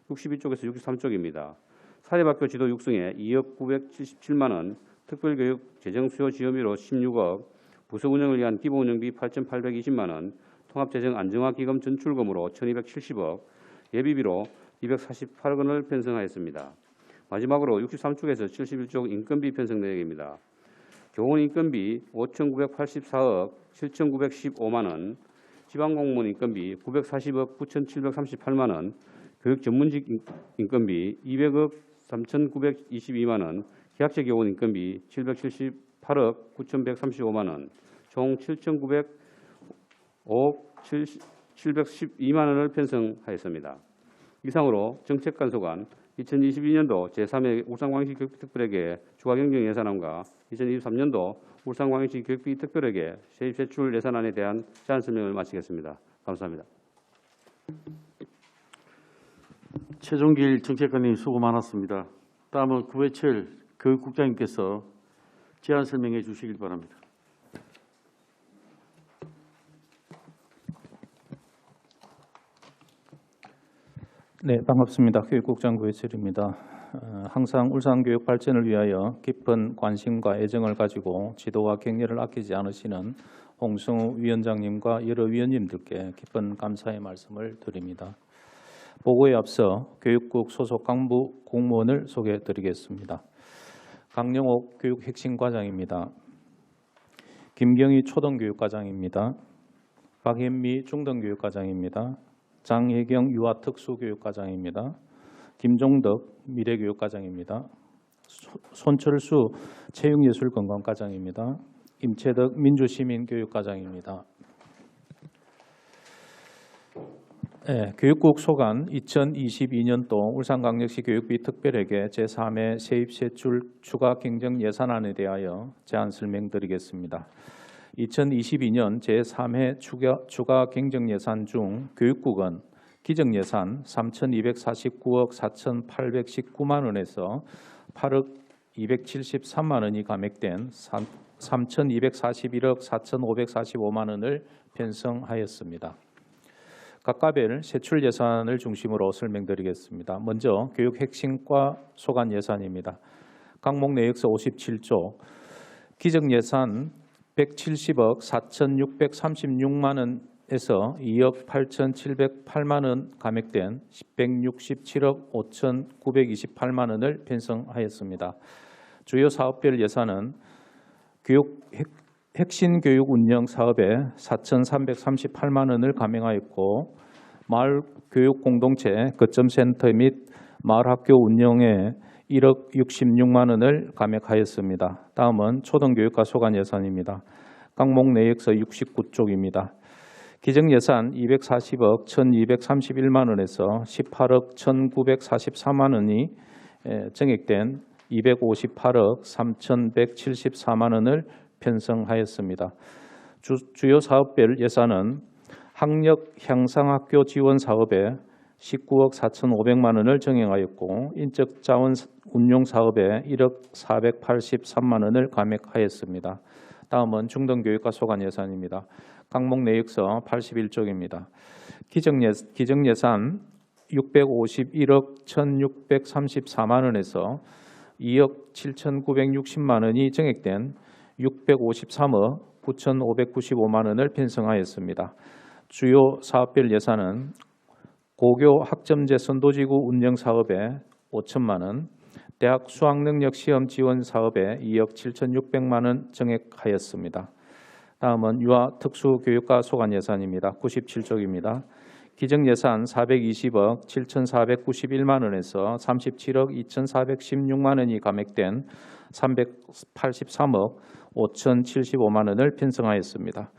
62쪽에서 63쪽입니다. 사립학교 지도 육성에 2억 977만 원, 특별교육 재정 수요 지원비로 16억, 부서 운영을 위한 기본 운영비 8,820만 원, 통합재정 안정화기금 전출금으로 1,270억, 예비비로 248억 원을 편성하였습니다. 마지막으로 63축에서 71쪽 인건비 편성 내역입니다. 교원 인건비 5,984억 7,915만 원, 지방공무원 인건비 940억 9,738만 원, 교육 전문직 인건비 200억 3,922만 원, 계약직 교원 인건비 778억 9,135만 원, 총 7,905억 712만 원을 편성하였습니다. 이상으로 정책관소관 2022년도 제3회 울산광역시 교육비 특별회계 추가경정 예산안과 2023년도 울산광역시 교육비 특별회계 세입세출 예산안에 대한 제안 설명을 마치겠습니다. 감사합니다. 최종길 정책관님 수고 많았습니다. 다음은 구해철 교육국장님께서 제안 설명해 주시길 바랍니다. 네, 반갑습니다. 교육국장 구해철입니다. 항상 울산 교육 발전을 위하여 깊은 관심과 애정을 가지고 지도와 격려를 아끼지 않으시는 홍성우 위원장님과 여러 위원님들께 깊은 감사의 말씀을 드립니다. 보고에 앞서 교육국 소속 간부 공무원을 소개해 드리겠습니다. 강영옥 교육핵심과장입니다. 김경희 초등교육과장입니다. 박현미 중등교육과장입니다. 장혜경 유아특수교육과장입니다. 김종덕 미래교육과장입니다. 손철수 체육예술건강과장입니다. 임채덕 민주시민교육과장입니다. 네, 교육국 소관 2022년도 울산광역시 교육비 특별회계 제3회 세입세출 추가 경정 예산안에 대하여 제안 설명드리겠습니다. 2022년 제3회 추가 경정 예산 중 교육국은 기정예산 3,249억 4,819만 원에서 8억 273만 원이 감액된 3,241억 4,545만 원을 편성하였습니다. 각각별 세출 예산을 중심으로 설명드리겠습니다. 먼저 교육 핵심과 소관 예산입니다. 항목 내역서 57조 기정 예산 170억 4,636만 원에서 2억 8,708만 원 감액된 167억 5,928만 원을 편성하였습니다. 주요 사업별 예산은 교육 핵심 교육 운영 사업에 4,338만 원을 감행하였고 마을 교육 공동체 거점센터 및 마을 학교 운영에 1억 66만 원을 감액하였습니다. 다음은 초등교육과 소관 예산입니다. 항목 내역서 69쪽입니다. 기정예산 240억 1,231만 원에서 18억 1,944만 원이 증액된 258억 3,174만 원을 편성하였습니다. 주요 사업별 예산은 학력 향상학교 지원 사업에 19억 4,500만 원을 정행하였고 인적자원 운용 사업에 1억 483만 원을 감액하였습니다. 다음은 중등교육과 소관 예산입니다. 항목 내역서 81쪽입니다. 기정예산 651억 1,634만 원에서 2억 7,960만 원이 증액된 653억 9,595만 원을 편성하였습니다. 주요 사업별 예산은 고교 학점제 선도지구 운영 사업에 5천만 원, 대학 수학능력 시험 지원 사업에 2억 7,600만 원 증액하였습니다. 다음은 유아 특수교육과 소관 예산입니다. 97쪽입니다. 기정예산 420억 7,491만 원에서 37억 2,416만 원이 감액된 383억 5,075만 원을 편성하였습니다.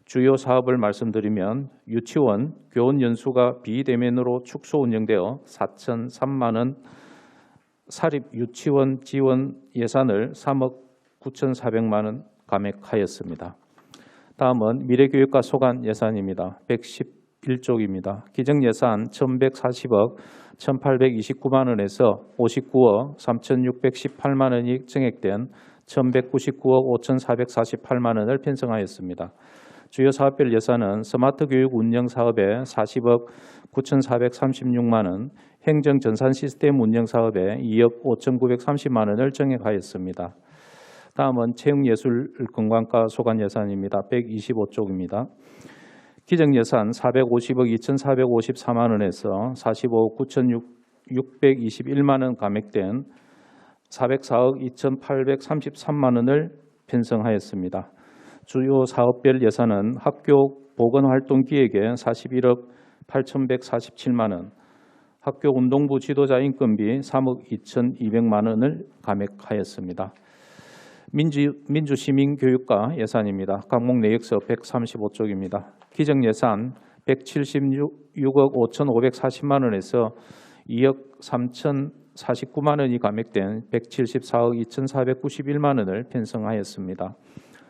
주요 사업을 말씀드리면 유치원 교원 연수가 비대면으로 축소 운영되어 4,003만 원, 사립 유치원 지원 예산을 3억 9,400만 원 감액하였습니다. 다음은 미래교육과 소관 예산입니다. 111쪽입니다. 기정예산 1,140억 1,829만 원에서 59억 3,618만 원이 증액된 1,199억 5,448만 원을 편성하였습니다. 주요 사업별 예산은 스마트 교육 운영 사업에 40억 9,436만 원, 행정 전산 시스템 운영 사업에 2억 5,930만 원을 증액하였습니다. 다음은 체육예술관광과 소관 예산입니다. 125쪽입니다. 기정예산 450억 2,454만 원에서 45억 9,621만 원 감액된 404억 2,833만 원을 편성하였습니다. 주요 사업별 예산은 학교 보건활동기획에 41억 8,147만 원, 학교 운동부 지도자 인건비 3억 2,200만 원을 감액하였습니다. 민주시민교육과 예산입니다. 강목 내역서 135쪽입니다. 기정예산 176억 5,540만 원에서 2억 3,049만 원이 감액된 174억 2,491만 원을 편성하였습니다.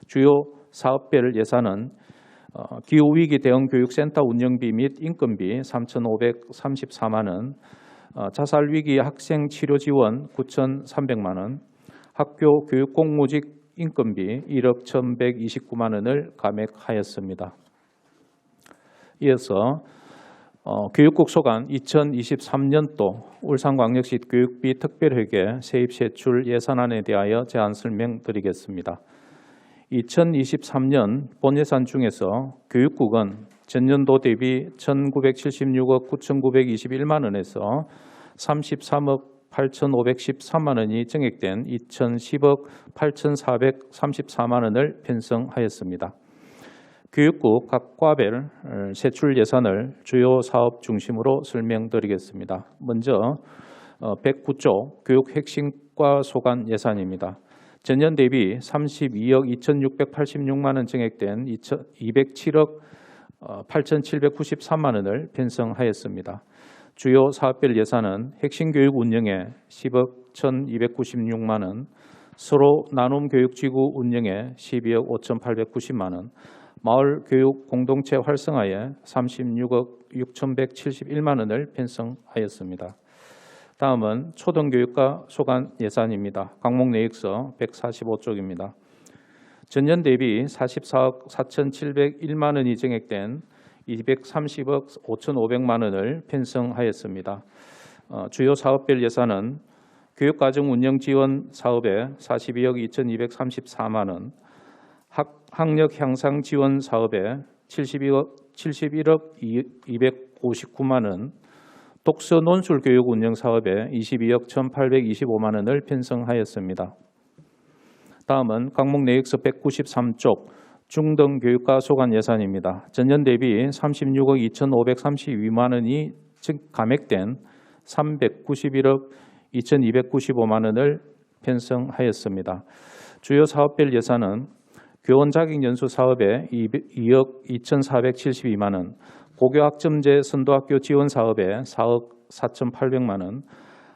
주요 사업별 예산은 기후위기 대응 교육센터 운영비 및 인건비 3,534만 원, 자살위기 학생 치료 지원 9,300만 원, 학교 교육공무직 인건비 1억 1,129만 원을 감액하였습니다. 이어서 교육국 소관 2023년도 울산광역시 교육비 특별회계 세입세출 예산안에 대하여 제안 설명드리겠습니다. 2023년 본예산 중에서 교육국은 전년도 대비 1,976억 9,921만 원에서 33억 8,513만 원이 증액된 2,010억 8,434만 원을 편성하였습니다. 교육국 각 과별 세출 예산을 주요 사업 중심으로 설명드리겠습니다. 먼저 109조 교육 핵심과 소관 예산입니다. 전년 대비 32억 2,686만 원 증액된 207억 8,793만 원을 편성하였습니다. 주요 사업별 예산은 핵심교육 운영에 10억 1,296만 원, 서로 나눔 교육지구 운영에 12억 5,890만 원, 마을교육 공동체 활성화에 36억 6,171만 원을 편성하였습니다. 다음은 초등교육과 소관 예산입니다. 강목 내역서 145쪽입니다. 전년 대비 44억 4,701만 원이 증액된 230억 5,500만 원을 편성하였습니다. 주요 사업별 예산은 교육과정 운영 지원 사업에 42억 2,234만 원, 학력 향상 지원 사업에 71억 259만 원, 독서 논술 교육 운영 사업에 22억 1,825만 원을 편성하였습니다. 다음은 강목 내역서 193쪽 중등교육과 소관 예산입니다. 전년 대비 36억 2,532만 원이 감액된 391억 2,295만 원을 편성하였습니다. 주요 사업별 예산은 교원 자격연수 사업에 2억 2,472만 원, 고교학점제 선도학교 지원 사업에 4억 4,800만 원,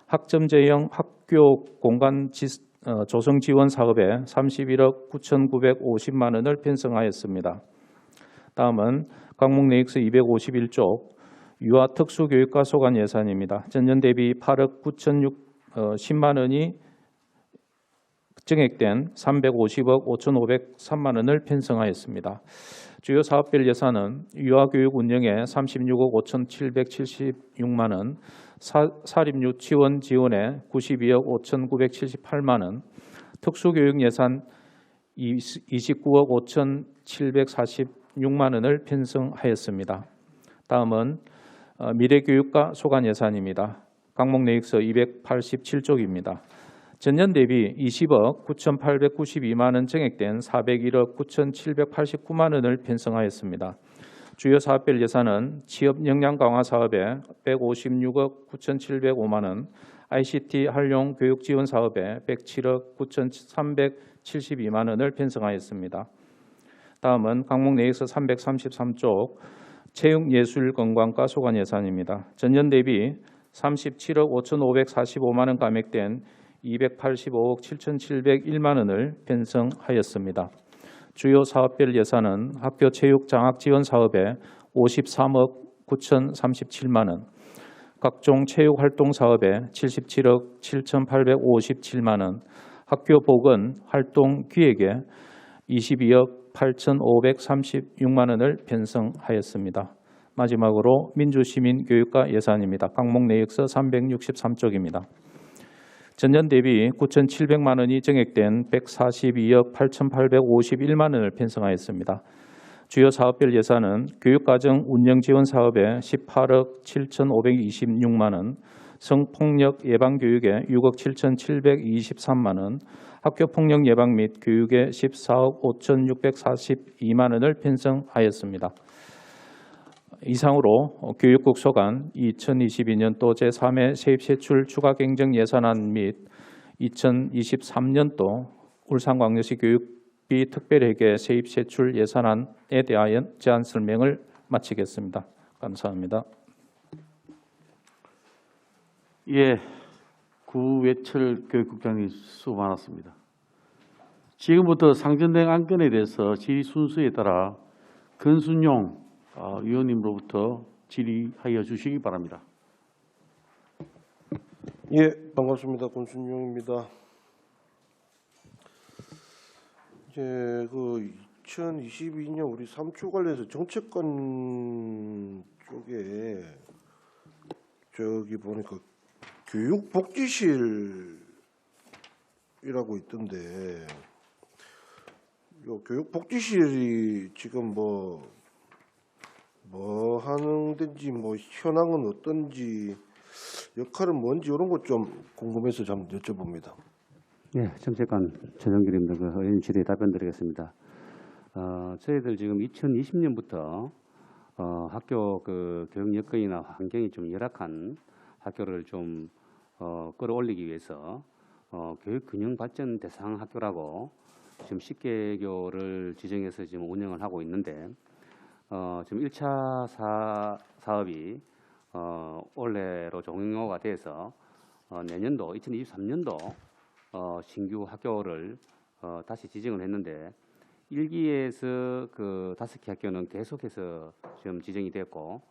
학점제형 학교 공간 조성 지원 사업에 31억 9,950만 원을 편성하였습니다. 다음은 강목 내역서 251쪽 유아 특수교육과 소관 예산입니다. 전년 대비 8억 9,010만 원이 증액된 350억 5,503만 원을 편성하였습니다. 주요 사업별 예산은 유아교육 운영에 36억 5,776만 원, 사립유치원 지원에 92억 5,978만 원, 특수교육 예산 29억 5,746만 원을 편성하였습니다. 다음은 미래교육과 소관 예산입니다. 강목 내역서 287쪽입니다. 전년 대비 20억 9,892만 원 증액된 401억 9,789만 원을 편성하였습니다. 주요 사업별 예산은 취업 역량 강화 사업에 156억 9,705만 원, ICT 활용 교육 지원 사업에 107억 9,372만 원을 편성하였습니다. 다음은 강목 내역서 333쪽 체육예술관광과 소관 예산입니다. 전년 대비 37억 5,545만 원 감액된 285억 7,701만 원을 편성하였습니다. 주요 사업별 예산은 학교 체육 장학 지원 사업에 53억 9,037만 원, 각종 체육 활동 사업에 77억 7,857만 원, 학교 보건 활동 기획에 22억 8,536만 원을 편성하였습니다. 마지막으로 민주시민교육과 예산입니다. 강목 내역서 363쪽입니다. 전년 대비 9,700만 원이 증액된 142억 8,851만 원을 편성하였습니다. 주요 사업별 예산은 교육과정 운영 지원 사업에 18억 7,526만 원, 성폭력 예방 교육에 6억 7,723만 원, 학교 폭력 예방 및 교육에 14억 5,642만 원을 편성하였습니다. 이상으로 교육국 소관 2022년도 제3회 세입세출 추가 경정 예산안 및 2023년도 울산광역시 교육비 특별회계 세입세출 예산안에 대하여 제안 설명을 마치겠습니다. 감사합니다. 예, 구외철 교육국장님 수고 많았습니다. 지금부터 상정된 안건에 대해서 질의 순서에 따라 권순용 위원님으로부터 질의하여 주시기 바랍니다. 예, 반갑습니다. 권순용입니다. 이제 그 2022년 우리 3초 관련해서 정책관 쪽에 저기 보니까 교육복지실이라고 있던데, 요 교육복지실이 지금 뭐 하는 데인지 뭐 현황은 어떤지 역할은 뭔지 이런 것 좀 궁금해서 좀 여쭤봅니다. 예, 정책관 최정길입니다. 그 의원 질의에 답변드리겠습니다. 저희들 지금 2020년부터 학교 그 교육 여건이나 환경이 좀 열악한 학교를 좀 끌어올리기 위해서 교육 균형 발전 대상 학교라고 지금 10개교를 지정해서 지금 운영을 하고 있는데 지금 1차 사업이 올해로 종료가 돼서 내년도 2023년도 신규 학교를 다시 지정을 했는데 1기에서 그 5개 학교는 계속해서 지금 지정이 됐고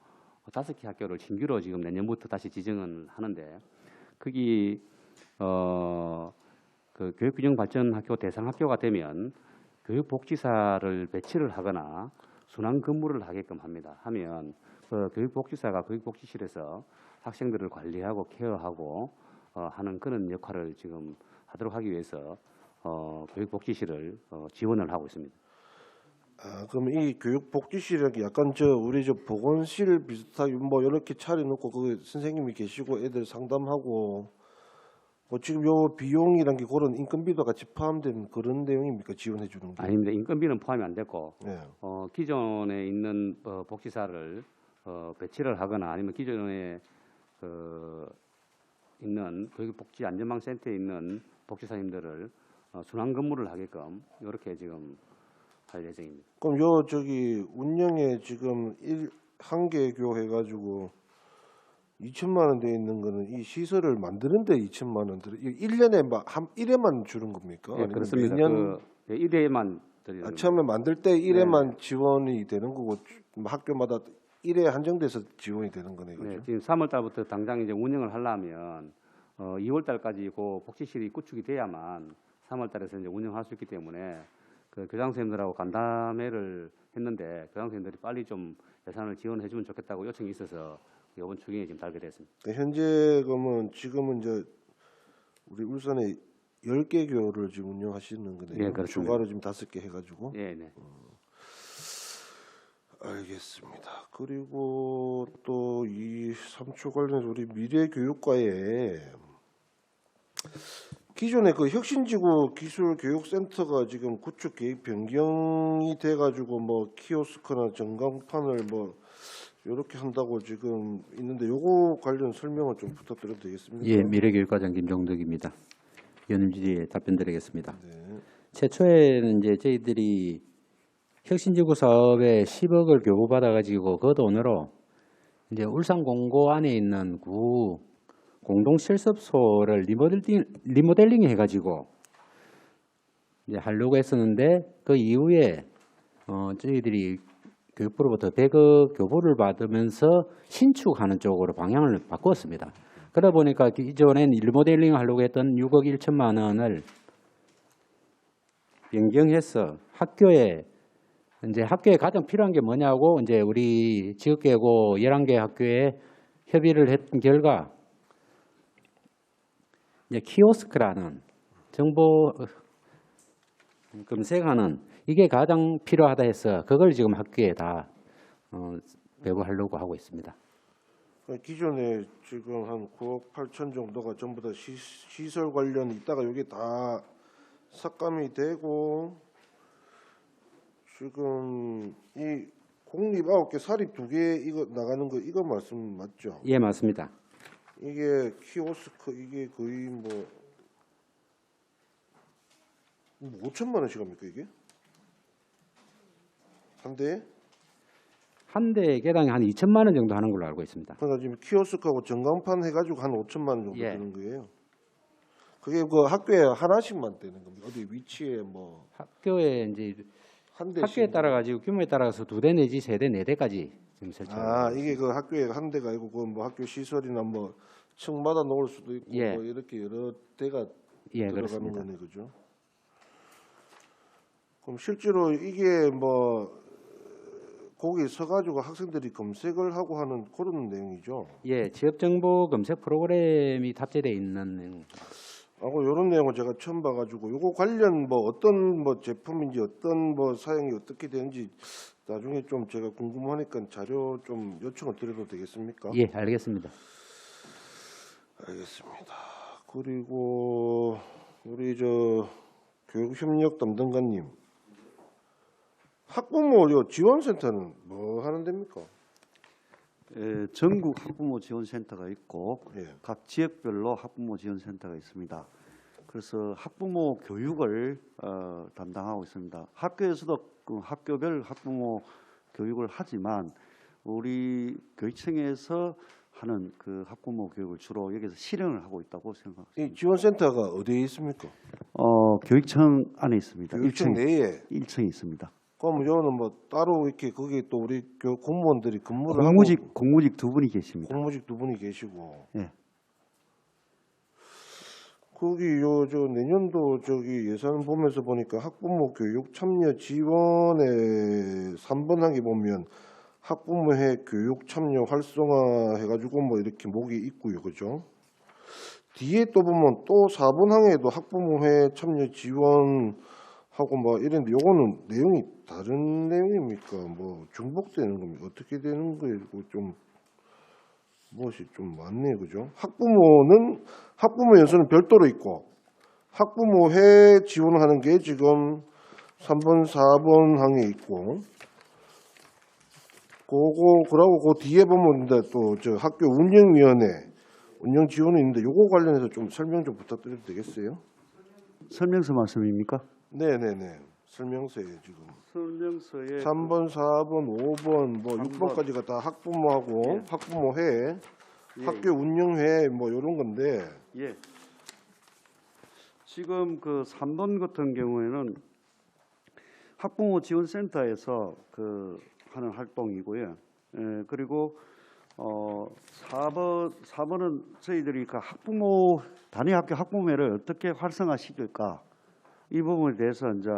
5개 학교를 신규로 지금 내년부터 다시 지정을 하는데 거기 그 교육균형발전학교 대상학교가 되면 교육복지사를 배치를 하거나 순환 근무를 하게끔 합니다. 하면 그 교육복지사가 교육복지실에서 학생들을 관리하고 케어하고 하는 그런 역할을 지금 하도록 하기 위해서 교육복지실을 지원을 하고 있습니다. 그럼 이 교육복지실이 약간 우리 보건실 비슷하게 뭐 이렇게 차려놓고 그 선생님이 계시고 애들 상담하고 뭐 지금 요 비용이란 게 그런 인건비도 같이 포함된 그런 내용입니까? 지원해 주는 게? 아닙니다. 인건비는 포함이 안 됐고 네. 기존에 있는 복지사를 배치를 하거나 아니면 기존에 있는 교육복지안전망센터에 있는 복지사님들을 순환 근무를 하게끔 이렇게 지금 할 예정입니다. 그럼 운영에 지금 한 개 교 해가지고 2천만 원 돼 있는 거는 이 시설을 만드는데 2천만 원 들어 1년에 막 한 1회만 주는 겁니까? 예, 아니면 그렇습니다. 매년 1회만 드리는 처음에 만들 때 1회만 네. 지원이 되는 거고 학교마다 1회 한정돼서 지원이 되는 거네요. 네, 그죠? 지금 3월 달부터 당장 이제 운영을 하려면 2월 달까지 그 복지실이 구축이 돼야만 3월 달에서 이제 운영할 수 있기 때문에 그 교장 선생님들하고 간담회를 했는데 교장 선생님들이 빨리 좀 예산을 지원해 주면 좋겠다고 요청이 있어서 이번 추경에 지금 달게 됐습니다. 현재 그러면 지금은 우리 울산에 10개 교를 지금 운영하시는 거네요. 네, 그렇습니다. 추가로 지금 5개 해가지고. 네, 네. 알겠습니다. 그리고 또 이 3초 관련해서 우리 미래교육과에 기존에 그 혁신지구 기술교육센터가 지금 구축 계획 변경이 돼가지고 뭐 키오스크나 전광판을 뭐 이렇게 한다고 지금 있는데 요거 관련 설명을 좀 부탁드려도 되겠습니까? 예, 미래교육과장 김종덕입니다. 위원님 질의에 답변드리겠습니다. 네. 최초에는 이제 저희들이 혁신지구 사업에 10억을 교부받아가지고 그 돈으로 이제 울산공고 안에 있는 구 공동실습소를 리모델링 해가지고 이제 하려고 했었는데 그 이후에 저희들이 교육부로부터 100억 교부를 받으면서 신축하는 쪽으로 방향을 바꾸었습니다. 그러다 보니까 기존엔 리모델링 하려고 했던 6억 1천만 원을 변경해서 학교에 가장 필요한 게 뭐냐고 이제 우리 지역계고 11개 학교에 협의를 했던 결과 이제 키오스크라는 정보 검색하는 이게 가장 필요하다 해서 그걸 지금 학교에 다 배부하려고 하고 있습니다. 기존에 지금 한 9억 8천 정도가 전부 다 시설 관련 있다가 이게 다 삭감이 되고 지금 이 공립 9개, 사립 2개 이거 나가는 거 이거 말씀 맞죠? 예, 맞습니다. 이게 키오스크 이게 거의 뭐 5천만 원씩 합니까 이게? 한 대에? 한 대 개당에 한 2천만 원 정도 하는 걸로 알고 있습니다. 그러니까 지금 키오스크하고 전광판 해가지고 한 5천만 원 정도 예. 드는 거예요. 그게 그 학교에 하나씩만 되는 겁니다. 어디 위치에 뭐 학교에 이제 한 대씩. 학교에 따라 가지고 규모에 따라서 2대 내지 3대, 4대까지 지금 설치하고 아 있습니다. 이게 그 학교에 한 대가 아니고 그 뭐 학교 시설이나 뭐 층마다 놓을 수도 있고 예. 뭐 이렇게 여러 대가 예, 들어가는 그렇습니다. 거네, 그죠? 그럼 실제로 이게 뭐 거기 서가지고 학생들이 검색을 하고 하는 그런 내용이죠. 예, 지역 정보 검색 프로그램이 탑재되어 있는 내용. 하고 이런 내용을 제가 처음 봐가지고 요거 관련 뭐 어떤 뭐 제품인지 어떤 뭐 사용이 어떻게 되는지 나중에 좀 제가 궁금하니까 자료 좀 요청을 드려도 되겠습니까? 예, 알겠습니다. 알겠습니다. 그리고 우리 저 교육협력 담당관님, 학부모 요 지원센터는 뭐 하는 데입니까? 전국 학부모 지원센터가 있고 예. 각 지역별로 학부모 지원센터가 있습니다. 그래서 학부모 교육을 담당하고 있습니다. 학교에서도 그 학교별 학부모 교육을 하지만 우리 교육청에서 하는 그 학부모 교육을 주로 여기서 실행을 하고 있다고 생각합니다. 이 지원센터가 어디에 있습니까? 교육청 안에 있습니다. 교육청 내에. 1층에 있습니다. 그럼 요는 뭐 따로 이렇게 거기 또 우리 공무원들이 근무를 공무직 두 분이 계십니다. 공무직 두 분이 계시고. 예. 거기 요 저 내년도 저기 예산 보면서 보니까 학부모 교육 참여 지원에 3번 항에 보면 학부모회 교육 참여 활성화 해가지고 뭐 이렇게 목이 있고요, 그죠? 뒤에 또 보면 또 4번 항에도 학부모회 참여 지원하고 뭐 이런데 요거는 내용이 다른 내용입니까? 뭐 중복되는 겁니까? 어떻게 되는 거예요? 좀 무엇이 좀 많네요, 그죠? 학부모 연수는 별도로 있고 학부모회 지원하는 게 지금 3번, 4번 항에 있고 그러고 그 뒤에 보면 또 저 학교 운영위원회 운영 지원이 있는데 요거 관련해서 좀 설명 좀 부탁드려도 되겠어요? 설명서 말씀입니까? 네네네. 설명서에 지금 설명서에 3번, 4번, 5번, 뭐 3번. 6번까지가 다 학부모하고 예. 학부모회, 예, 학교 운영회 뭐 이런 건데 예. 지금 그 3번 같은 경우에는 학부모 지원센터에서 그 하는 활동이고요. 그리고 4번은 저희들이 그 학부모 단위 학교 학부모회를 어떻게 활성화시킬까 이 부분에 대해서 이제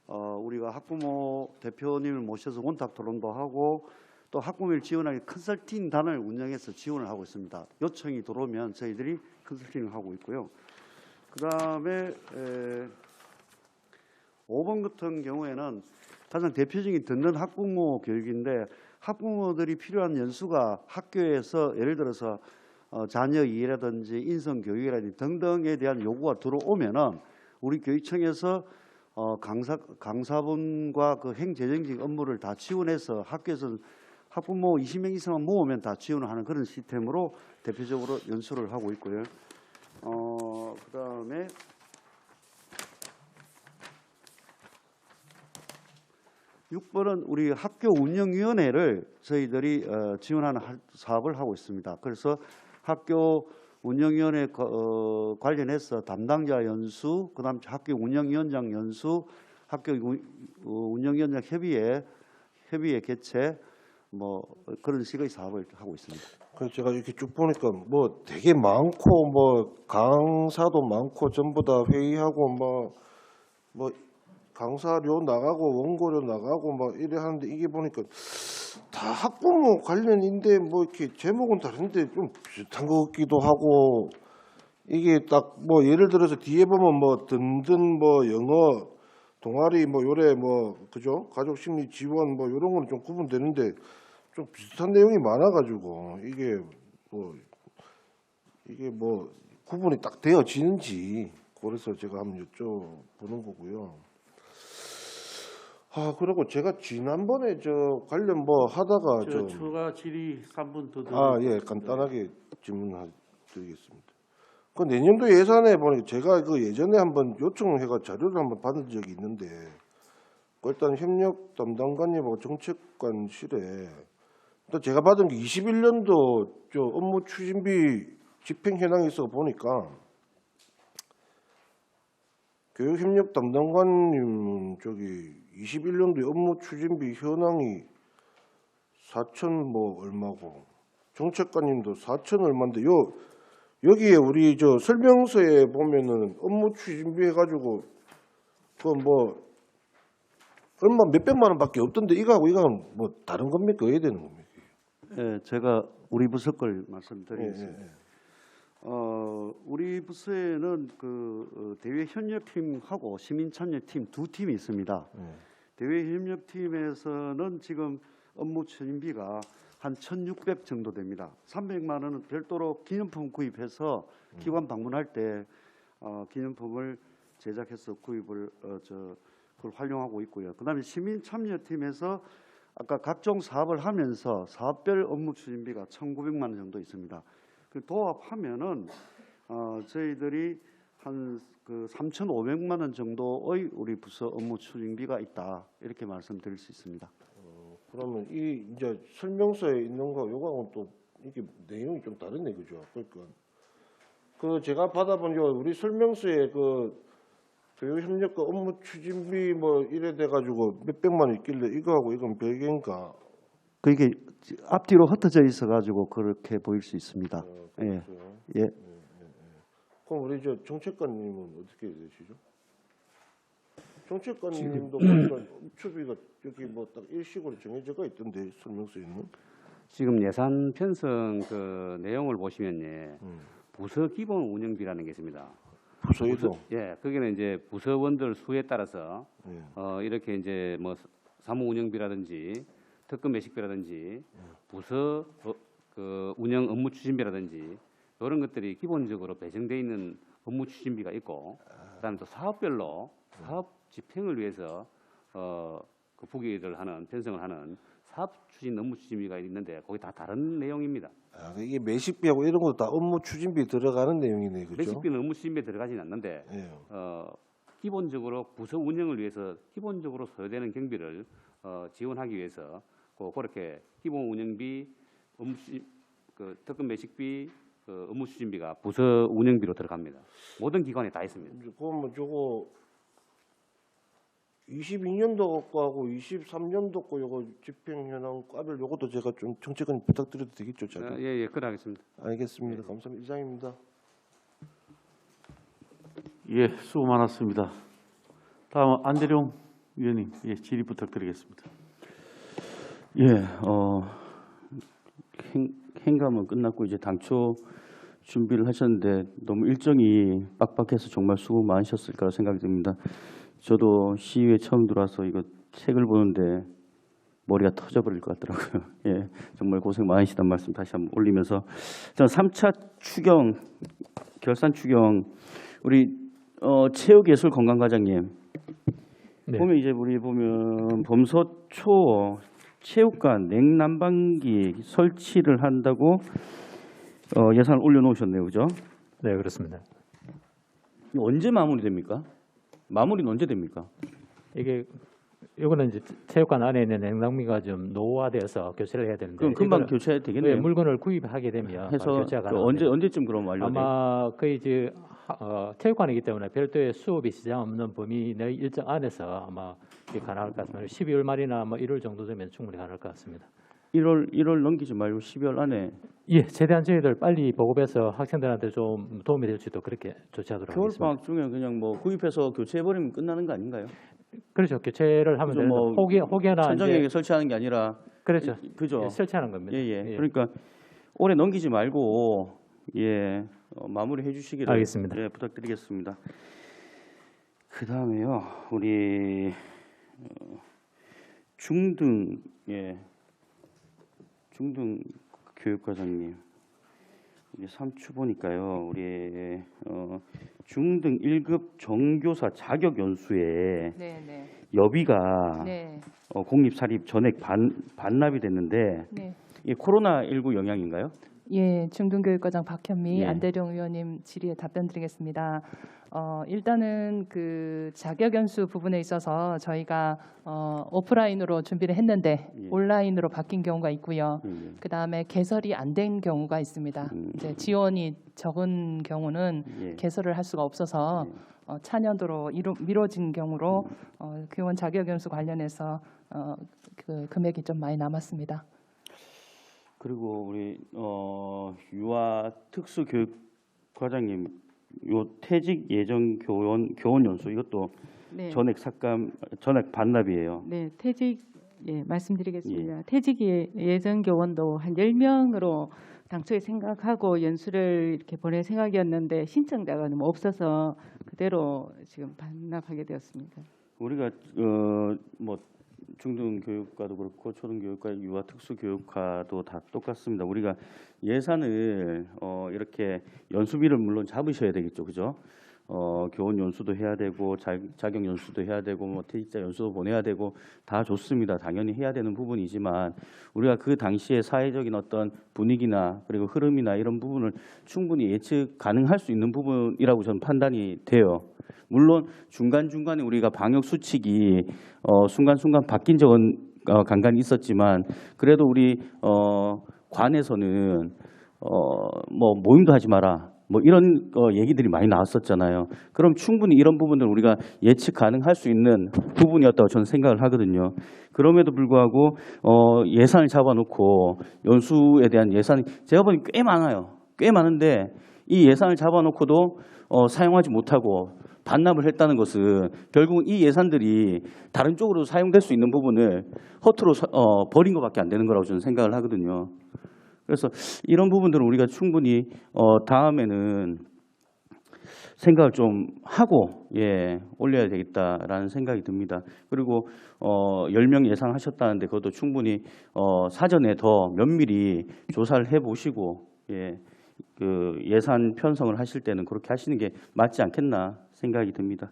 우리가 학부모 대표님을 모셔서 원탁 토론도 하고 또 학부모를 지원하기 컨설팅단을 운영해서 지원을 하고 있습니다. 요청이 들어오면 저희들이 컨설팅을 하고 있고요. 그다음에 5번 같은 경우에는 가장 대표적인 듣는 학부모 교육인데 학부모들이 필요한 연수가 학교에서 예를 들어서 자녀 이해라든지 인성 교육이라든지 등등에 대한 요구가 들어오면은 우리 교육청에서 강사분과 그 행재정직 업무를 다 지원해서 학교에서 학부모 20명 이상만 모으면 다 지원을 하는 그런 시스템으로 대표적으로 연수를 하고 있고요. 그다음에 육 6번은 우리 학교 운영위원회를 저희들이 지원하는 사업을 하고 있습니다. 그래서 학교 운영위원회 관련해서 담당자 연수, 그다음 학교 운영위원장 연수, 학교 운영위원장 협의회 개최 뭐 그런 식의 사업을 하고 있습니다. 그래서 제가 이렇게 쭉 보니까 뭐 되게 많고 뭐 강사도 많고 전부 다 회의하고 뭐 강사료 나가고 원고료 나가고 막 이래 하는데 이게 보니까 다 학부모 관련인데 뭐 이렇게 제목은 다른데 좀 비슷한 것 같기도 하고 이게 딱 뭐 예를 들어서 뒤에 보면 뭐 든든 뭐 영어 동아리 뭐 요래 뭐 그죠? 가족 심리 지원 뭐 요런 거는 좀 구분되는데 좀 비슷한 내용이 많아가지고 이게 뭐 구분이 딱 되어지는지 그래서 제가 한번 여쭤보는 거고요. 아 그리고 제가 지난번에 저 관련 뭐 하다가 저 추가 질의 3분 더 예, 간단하게 질문드리겠습니다. 그 내년도 예산에 보니까 제가 그 예전에 한번 요청해가 자료를 한번 받은 적이 있는데 그 일단 협력 담당관님하고 정책관실에 일단 제가 받은 게 21년도 저 업무 추진비 집행 현황에 있어 보니까 교육협력 담당관님 저기 21년도 업무 추진비 현황이 4천 뭐 얼마고 정책관님도 4천 얼마인데 여기에 우리 저 설명서에 보면은 업무 추진비 해가지고 그 뭐 얼마 몇백만 원밖에 없던데 이거하고 뭐 다른 겁니까? 왜 되는 겁니까? 예, 제가 우리 부서 걸 말씀드리겠습니다. 우리 부서에는 그 대외 협력팀하고 시민 참여팀 두 팀이 있습니다. 대외 협력팀에서는 지금 업무 추진비가 한 1,600 정도 됩니다. 300만 원은 별도로 기념품 구입해서 기관 방문할 때 기념품을 제작해서 구입을 그걸 활용하고 있고요. 그다음에 시민 참여팀에서 아까 각종 사업을 하면서 사업별 업무 추진비가 1,900만 원 정도 있습니다. 그 도합하면은 저희들이 한 그 3,500만 원 정도의 우리 부서 업무 추진비가 있다 이렇게 말씀드릴 수 있습니다. 그러면 이 이제 설명서에 있는 거 요거하고는 또 이게 내용이 좀 다르네, 그죠? 그러니까 그 제가 받아본 요 우리 설명서에 그 교육협력과 업무 추진비 뭐 이래 돼가지고 몇백만 원 있길래 이거하고 이건 별개인가? 그게 앞뒤로 흩어져 있어가지고 그렇게 보일 수 있습니다. 예, 그렇죠. 예. 그럼 우리 저 정책관님은 어떻게 되시죠? 정책관님도 보니까 추비가 여기 뭐 딱 일식으로 정해져가 있던데 설명서에는. 지금 예산 편성 그 내용을 보시면 부서 기본 운영비라는 게 있습니다. 부서에도. 예, 거기는 이제 부서원들 수에 따라서 예. 이렇게 이제 뭐 사무 운영비라든지 특급 매식비라든지 부서 그 운영 업무 추진비라든지 이런 것들이 기본적으로 배정돼 있는 업무 추진비가 있고, 그다음에 또 사업별로 사업 집행을 위해서 그 부기를 하는 편성을 하는 사업 추진 업무 추진비가 있는데 거기 다 다른 내용입니다. 아, 이게 매식비하고 이런 것도 다 업무 추진비 들어가는 내용이네, 그렇죠? 매식비는 업무 추진비에 들어가지는 않는데 예. 기본적으로 부서 운영을 위해서 기본적으로 소요되는 경비를 지원하기 위해서 그렇게 기본 운영비, 그 특급 매식비, 그 업무 추진비가 부서 운영비로 들어갑니다. 모든 기관에 다 있습니다. 그러면 저거 22년도 거하고 23년도 거 요거 집행 현황 과별 요것도 제가 좀 정책은 부탁드려도 되겠죠, 제가? 예, 그러하겠습니다. 알겠습니다. 감사합니다. 이상입니다. 예, 수고 많았습니다. 다음 안대룡 위원님, 예, 질의 부탁드리겠습니다. 예, 행감은 끝났고 이제 당초 준비를 하셨는데 너무 일정이 빡빡해서 정말 수고 많으셨을 거라 생각이 듭니다. 저도 시위에 처음 들어와서 이거 책을 보는데 머리가 터져버릴 것 같더라고요. 예, 정말 고생 많으시단 말씀 다시 한번 올리면서 저는 3차 추경, 결산 추경 우리 체육예술관광과장님 네. 보면 이제 우리 보면 범서초 체육관 냉난방기 설치를 한다고 예산을 올려놓으셨네요, 그죠? 네, 그렇습니다. 이거 언제 마무리됩니까? 마무리는 언제 됩니까? 이거는 이제 체육관 안에 있는 냉장고가 좀 노후화돼서 교체를 해야 되는데 그럼 금방 이거는 교체되겠네요. 물건을 구입하게 되면 바로 해서 교체가 가능합니다. 언제쯤 그럼 완료돼요? 아마 거의 이제 체육관이기 때문에 별도의 수업이 지장 없는 범위 내 일정 안에서 아마 이게 가능할 것 같습니다. 12월 말이나 뭐 1월 정도 되면 충분히 가능할 것 같습니다. 1월 넘기지 말고 12월 안에. 예, 최대한 저희들 빨리 보급해서 학생들한테 좀 도움이 될 수 있도록 그렇게 조치하도록 하겠습니다. 겨울방학 중에 그냥 뭐 구입해서 교체해버리면 끝나는 거 아닌가요? 그렇죠. 교체를 하면 그죠, 되는데 뭐 혹여나 천정역에 이제 설치하는 게 아니라 그렇죠. 그죠? 예, 설치하는 겁니다. 예. 예. 그러니까 올해 넘기지 말고 예 마무리해 주시기를 알겠습니다. 네, 부탁드리겠습니다. 그 다음에요, 우리 중등 교육과장님, 우리 3추 보니까요, 우리 중등 1급 정교사 자격 연수에 네. 여비가 네. 공립 사립 전액 반납이 됐는데 네. 이게 코로나19 영향인가요? 예, 중등교육과장 박현미 예. 안대룡 의원님 질의에 답변드리겠습니다. 일단은 그 자격연수 부분에 있어서 저희가 오프라인으로 준비를 했는데 예. 온라인으로 바뀐 경우가 있고요. 예. 그 다음에 개설이 안 된 경우가 있습니다. 이제 지원이 적은 경우는 예. 개설을 할 수가 없어서 차년도로 미뤄진 경우로 교원 자격연수 관련해서 그 금액이 좀 많이 남았습니다. 그리고 우리 유아 특수교육과장님 요 퇴직 예정 교원 연수 이것도 네. 전액 반납이에요. 네, 퇴직 말씀드리겠습니다. 퇴직 예정 교원도 한 10명으로 당초에 생각하고 연수를 이렇게 보낼 생각이었는데 신청자가 너무 없어서 그대로 지금 반납하게 되었습니다. 우리가 뭐 중등교육과도 그렇고 초등교육과, 유아 특수교육과도 다 똑같습니다. 우리가 예산을 이렇게 연수비를 물론 잡으셔야 되겠죠, 그죠? 교원 연수도 해야 되고 자격 연수도 해야 되고 뭐 퇴직자 연수도 보내야 되고 다 좋습니다. 당연히 해야 되는 부분이지만 우리가 그 당시에 사회적인 어떤 분위기나 그리고 흐름이나 이런 부분을 충분히 예측 가능할 수 있는 부분이라고 저는 판단이 돼요. 물론 중간중간에 우리가 방역 수칙이 순간순간 바뀐 적은 간간히 있었지만 그래도 우리 관에서는 뭐 모임도 하지 마라 뭐 이런 얘기들이 많이 나왔었잖아요. 그럼 충분히 이런 부분들 우리가 예측 가능할 수 있는 부분이었다고 저는 생각을 하거든요. 그럼에도 불구하고 예산을 잡아놓고 연수에 대한 예산이 제가 보니 꽤 많아요. 꽤 많은데 이 예산을 잡아놓고도 사용하지 못하고 반납을 했다는 것은 결국은 이 예산들이 다른 쪽으로 사용될 수 있는 부분을 허투루 버린 것밖에 안 되는 거라고 저는 생각을 하거든요. 그래서 이런 부분들은 우리가 충분히 다음에는 생각을 좀 하고 올려야 되겠다라는 생각이 듭니다. 그리고 10명 예상하셨다는데 그것도 충분히 사전에 더 면밀히 조사를 해보시고 그 예산 편성을 하실 때는 그렇게 하시는 게 맞지 않겠나 생각이 듭니다.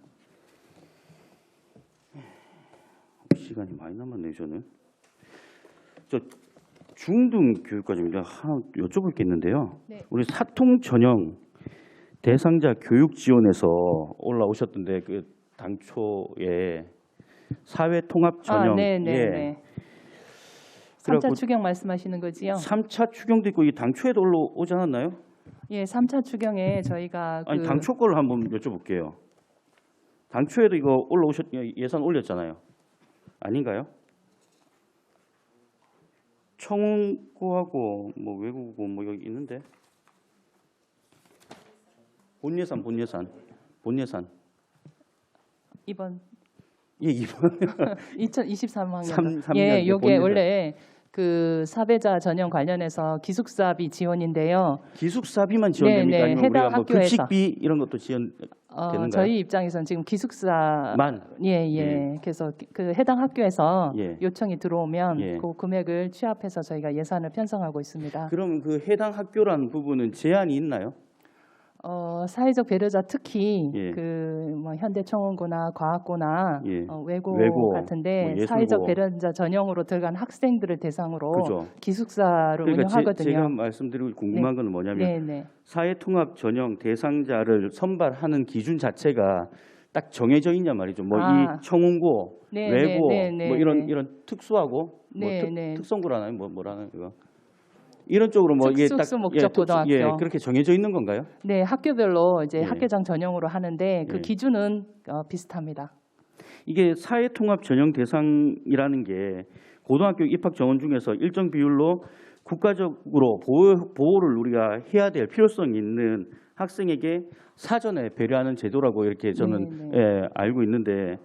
시간이 많이 남았네요, 저는. 저 중등 교육과정입니다. 하나 여쭤볼 게 있는데요. 네. 우리 사통 전형 대상자 교육 지원에서 올라오셨던데 그 당초에 사회 통합 전형 네. 3차 추경 말씀하시는 거지요? 3차 추경도 있고 이 당초에도 올라오지 않았나요? 예, 3차 추경에 저희가 아니 당초 거를 한번 여쭤볼게요. 당초에도 이거 예산 올렸잖아요. 아닌가요? 청원고하고 뭐 외국고 뭐 여기 있는데 본 예산 이번 이번 2023학년 년 요게 원래 그 사배자 전형 관련해서 기숙사비 지원인데요. 기숙사비만 지원됩니까? 네, 아니면 해당 우리가 뭐 학교에서. 급식비 이런 것도 지원되는가요? 저희 입장에서는 지금 기숙사만 그래서 그 해당 학교에서 요청이 들어오면 그 금액을 취합해서 저희가 예산을 편성하고 있습니다. 그럼 그 해당 학교라는 부분은 제한이 있나요? 사회적 배려자 특히 그 뭐 현대청원고나 과학고나 외고 같은데 뭐 예술고. 사회적 배려자 전형으로 들어간 학생들을 대상으로 그죠. 기숙사를 그러니까 운영하거든요. 제가 말씀드리고 궁금한 건 뭐냐면 네. 사회통합 전형 대상자를 선발하는 기준 자체가 딱 정해져 있냐 말이죠. 뭐 이 청운고, 외고, 뭐 이런 특수하고 특성고라나요? 뭐라는 이거 이런 쪽으로 뭐 이게 딱 특수 목적 고등학교 그렇게 정해져 있는 건가요? 네, 학교별로 이제 학교장 전형으로 하는데 그 기준은 비슷합니다. 이게 사회통합 전형 대상이라는 게 고등학교 입학 정원 중에서 일정 비율로 국가적으로 보호를 우리가 해야 될 필요성이 있는 학생에게 사전에 배려하는 제도라고 이렇게 저는 알고 있는데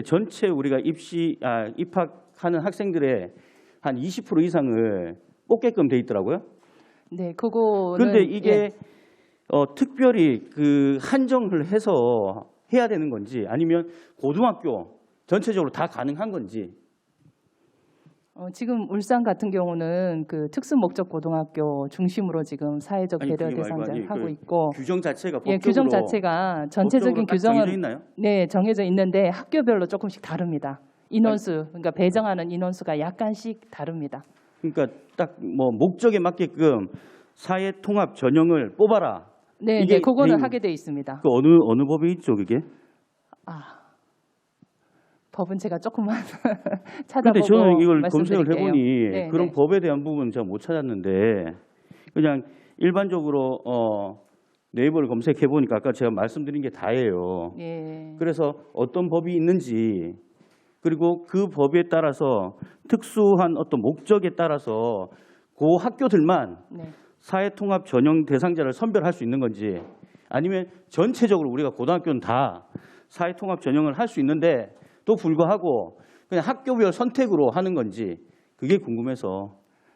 전체 우리가 입학하는 학생들의 한 20% 이상을 뽑게끔 돼 있더라고요. 네, 그거는 그런데 이게 특별히 그 한정을 해서 해야 되는 건지 아니면 고등학교 전체적으로 다 가능한 건지. 지금 울산 같은 경우는 그 특수목적 고등학교 중심으로 지금 사회적 아니, 배려 그게 말고 대상자를 하고 그 있고 규정 자체가 법적으로 규정 자체가 전체적인 법적으로 딱 규정은 정해져 있나요? 네, 정해져 있는데 학교별로 조금씩 다릅니다. 인원수, 그러니까 배정하는 인원수가 약간씩 다릅니다. 그러니까 딱 뭐 목적에 맞게끔 사회 통합 전형을 뽑아라. 네, 이게 네, 그거는 그 하게 돼 있습니다. 그 어느 법에 있죠, 그게? 법은 제가 조금만 근데 찾아보고 저는 이걸 검색을 말씀드릴게요. 해보니 네, 그런 네. 법에 대한 부분은 제가 못 찾았는데 그냥 일반적으로 네이버를 검색해 보니까 아까 제가 말씀드린 게 다예요. 예. 그래서 어떤 법이 있는지 그리고 그 법에 따라서 특수한 어떤 목적에 따라서 그 학교들만 네. 사회통합 전형 대상자를 선별할 수 있는 건지 아니면 전체적으로 우리가 고등학교는 다 사회통합 전형을 할 수 있는데 또 불구하고 그냥 학교별 선택으로 하는 건지 그게 궁금해서.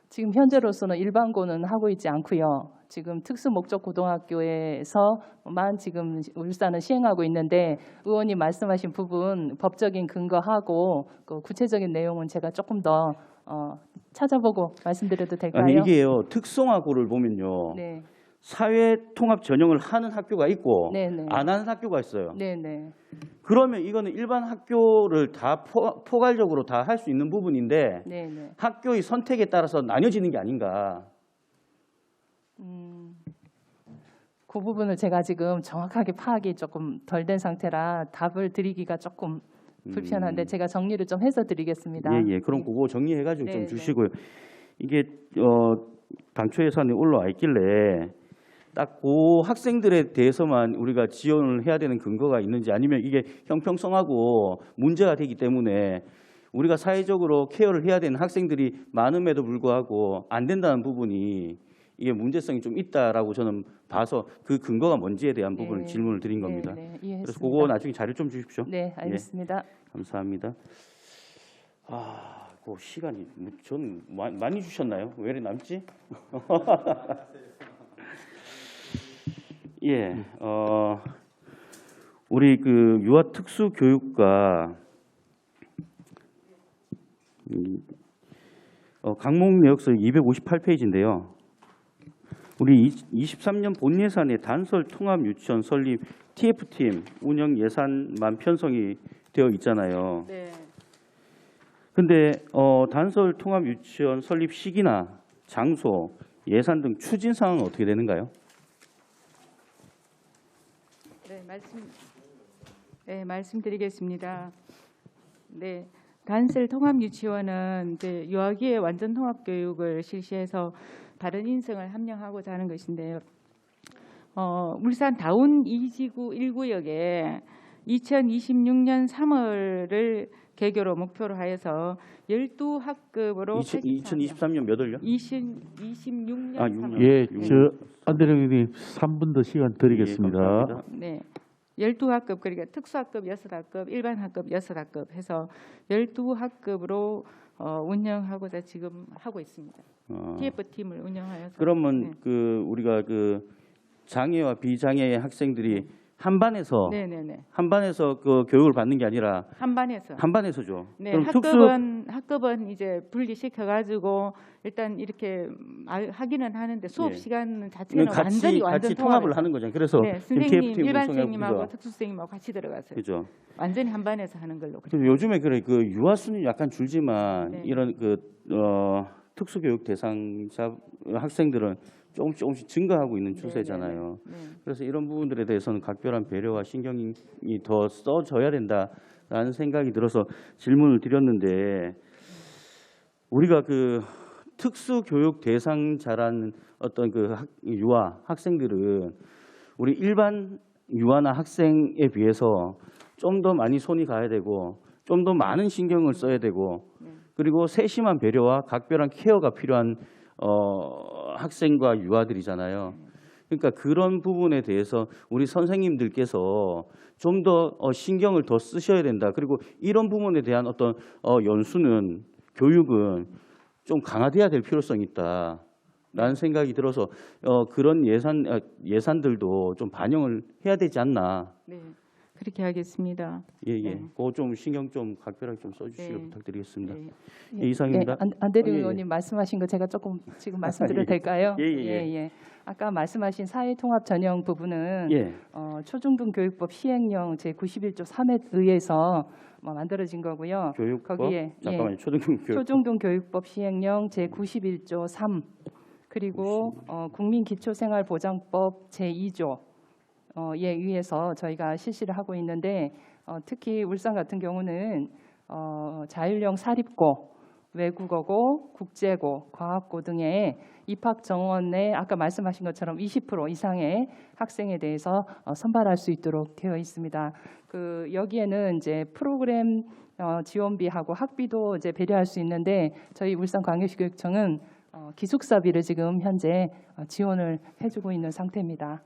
지금 현재로서는 일반고는 하고 있지 않고요. 지금 특수목적 고등학교에서만 지금 울산은 시행하고 있는데 의원님 말씀하신 부분 법적인 근거하고 그 구체적인 내용은 제가 조금 더 찾아보고 말씀드려도 될까요? 아니 이게요. 특성화고를 보면요. 네, 사회통합 전형을 하는 학교가 있고 네, 네. 안 하는 학교가 있어요. 네, 네. 그러면 이거는 일반 학교를 다 포괄적으로 다 할 수 있는 부분인데 네, 네. 학교의 선택에 따라서 나뉘어지는 게 아닌가. 그 부분을 제가 지금 정확하게 파악이 조금 덜 된 상태라 답을 드리기가 조금 불편한데 제가 정리를 좀 해서 드리겠습니다. 예. 그럼 그거 정리해가지고 네, 좀 네. 주시고요. 이게 당초 예산에 올라와 있길래 딱 그 학생들에 대해서만 우리가 지원을 해야 되는 근거가 있는지 아니면 이게 형평성하고 문제가 되기 때문에 우리가 사회적으로 케어를 해야 되는 학생들이 많음에도 불구하고 안 된다는 부분이 이게 문제성이 좀 있다라고 저는 봐서 그 근거가 뭔지에 대한 부분을 질문을 드린 겁니다. 네, 이해했습니다. 그래서 그거 나중에 자료 좀 주십시오. 네, 알겠습니다. 감사합니다. 그 시간이 전 많이 주셨나요? 왜 이렇게 남지? 예, 우리 그 유아 특수 교육과 강목 내역서 258페이지인데요. 우리 23년 본 예산에 단설 통합 유치원 설립 TF팀 운영 예산만 편성이 되어 있잖아요. 네. 근데 단설 통합 유치원 설립 시기나 장소, 예산 등 추진 사항은 어떻게 되는가요? 네, 말씀드리겠습니다. 네, 단설 통합 유치원은 이제 유아기의 완전 통합 교육을 실시해서 다른 인성을 함양하고자 하는 것인데요. 울산 다운 2지구 1구역에 2026년 3월을 개교로 목표로 하여서 12학급으로 2023년 몇 월요? 26년 아, 3월. 예, 안대령 의원님 3분 더 시간 드리겠습니다. 예, 감사합니다. 네. 12학급 그러니까 특수학급 6학급, 일반학급 6학급 해서 12학급으로 운영하고자 지금 하고 있습니다. TF팀을 운영하여서. 그러면 네. 그 우리가 그 장애와 비장애 학생들이 한 반에서 그 교육을 받는 게 아니라 한 반에서죠. 네, 그럼 학급은 이제 분리시켜 가지고 일단 이렇게 하기는 하는데 수업 시간 자체는 완전 같이 통합을 하는 거죠. 그래서 네, 선생님 TF팀 일반 구성하고 선생님하고 그죠? 특수 선생님하고 같이 들어가서요. 그죠. 완전히 한 반에서 하는 걸로. 그리고 요즘에 그 유아 수는 약간 줄지만 네. 이런 특수교육 대상자 학생들은 조금씩 증가하고 있는 추세잖아요. 네. 그래서 이런 부분들에 대해서는 각별한 배려와 신경이 더 써져야 된다라는 생각이 들어서 질문을 드렸는데 우리가 그 특수교육 대상자라는 어떤 그 유아 학생들은 우리 일반 유아나 학생에 비해서 좀 더 많이 손이 가야 되고 좀 더 많은 신경을 써야 되고 그리고 세심한 배려와 각별한 케어가 필요한 학생과 유아들이잖아요. 그러니까 그런 부분에 대해서 우리 선생님들께서 좀 더 신경을 더 쓰셔야 된다. 그리고 이런 부분에 대한 어떤 연수는 교육은 좀 강화돼야 될 필요성이 있다. 라는 생각이 들어서 그런 예산들도 좀 반영을 해야 되지 않나. 네, 그렇게 하겠습니다. 예. 네. 그거 좀 신경 좀 각별하게 좀 써주시길 네. 부탁드리겠습니다. 네. 예, 이상입니다. 안대리 예, 예. 의원님 말씀하신 거 제가 조금 지금 말씀드려도 될까요? 예. 아까 말씀하신 사회통합 전형 부분은 예. 초중등 교육법 시행령 제91조 3에 의해서 만들어진 거고요. 교육법 거기에 잠깐만요. 초등교육 초중등 교육법 시행령 제91조 3 그리고 국민기초생활보장법 제2조 에 의해서 저희가 실시를 하고 있는데 특히 울산 같은 경우는 자율형 사립고, 외국어고, 국제고, 과학고 등의 입학 정원에 아까 말씀하신 것처럼 20% 이상의 학생에 대해서 선발할 수 있도록 되어 있습니다. 여기에는 이제 프로그램 지원비하고 학비도 이제 배려할 수 있는데 저희 울산광역시교육청은 기숙사비를 지금 현재 지원을 해주고 있는 상태입니다.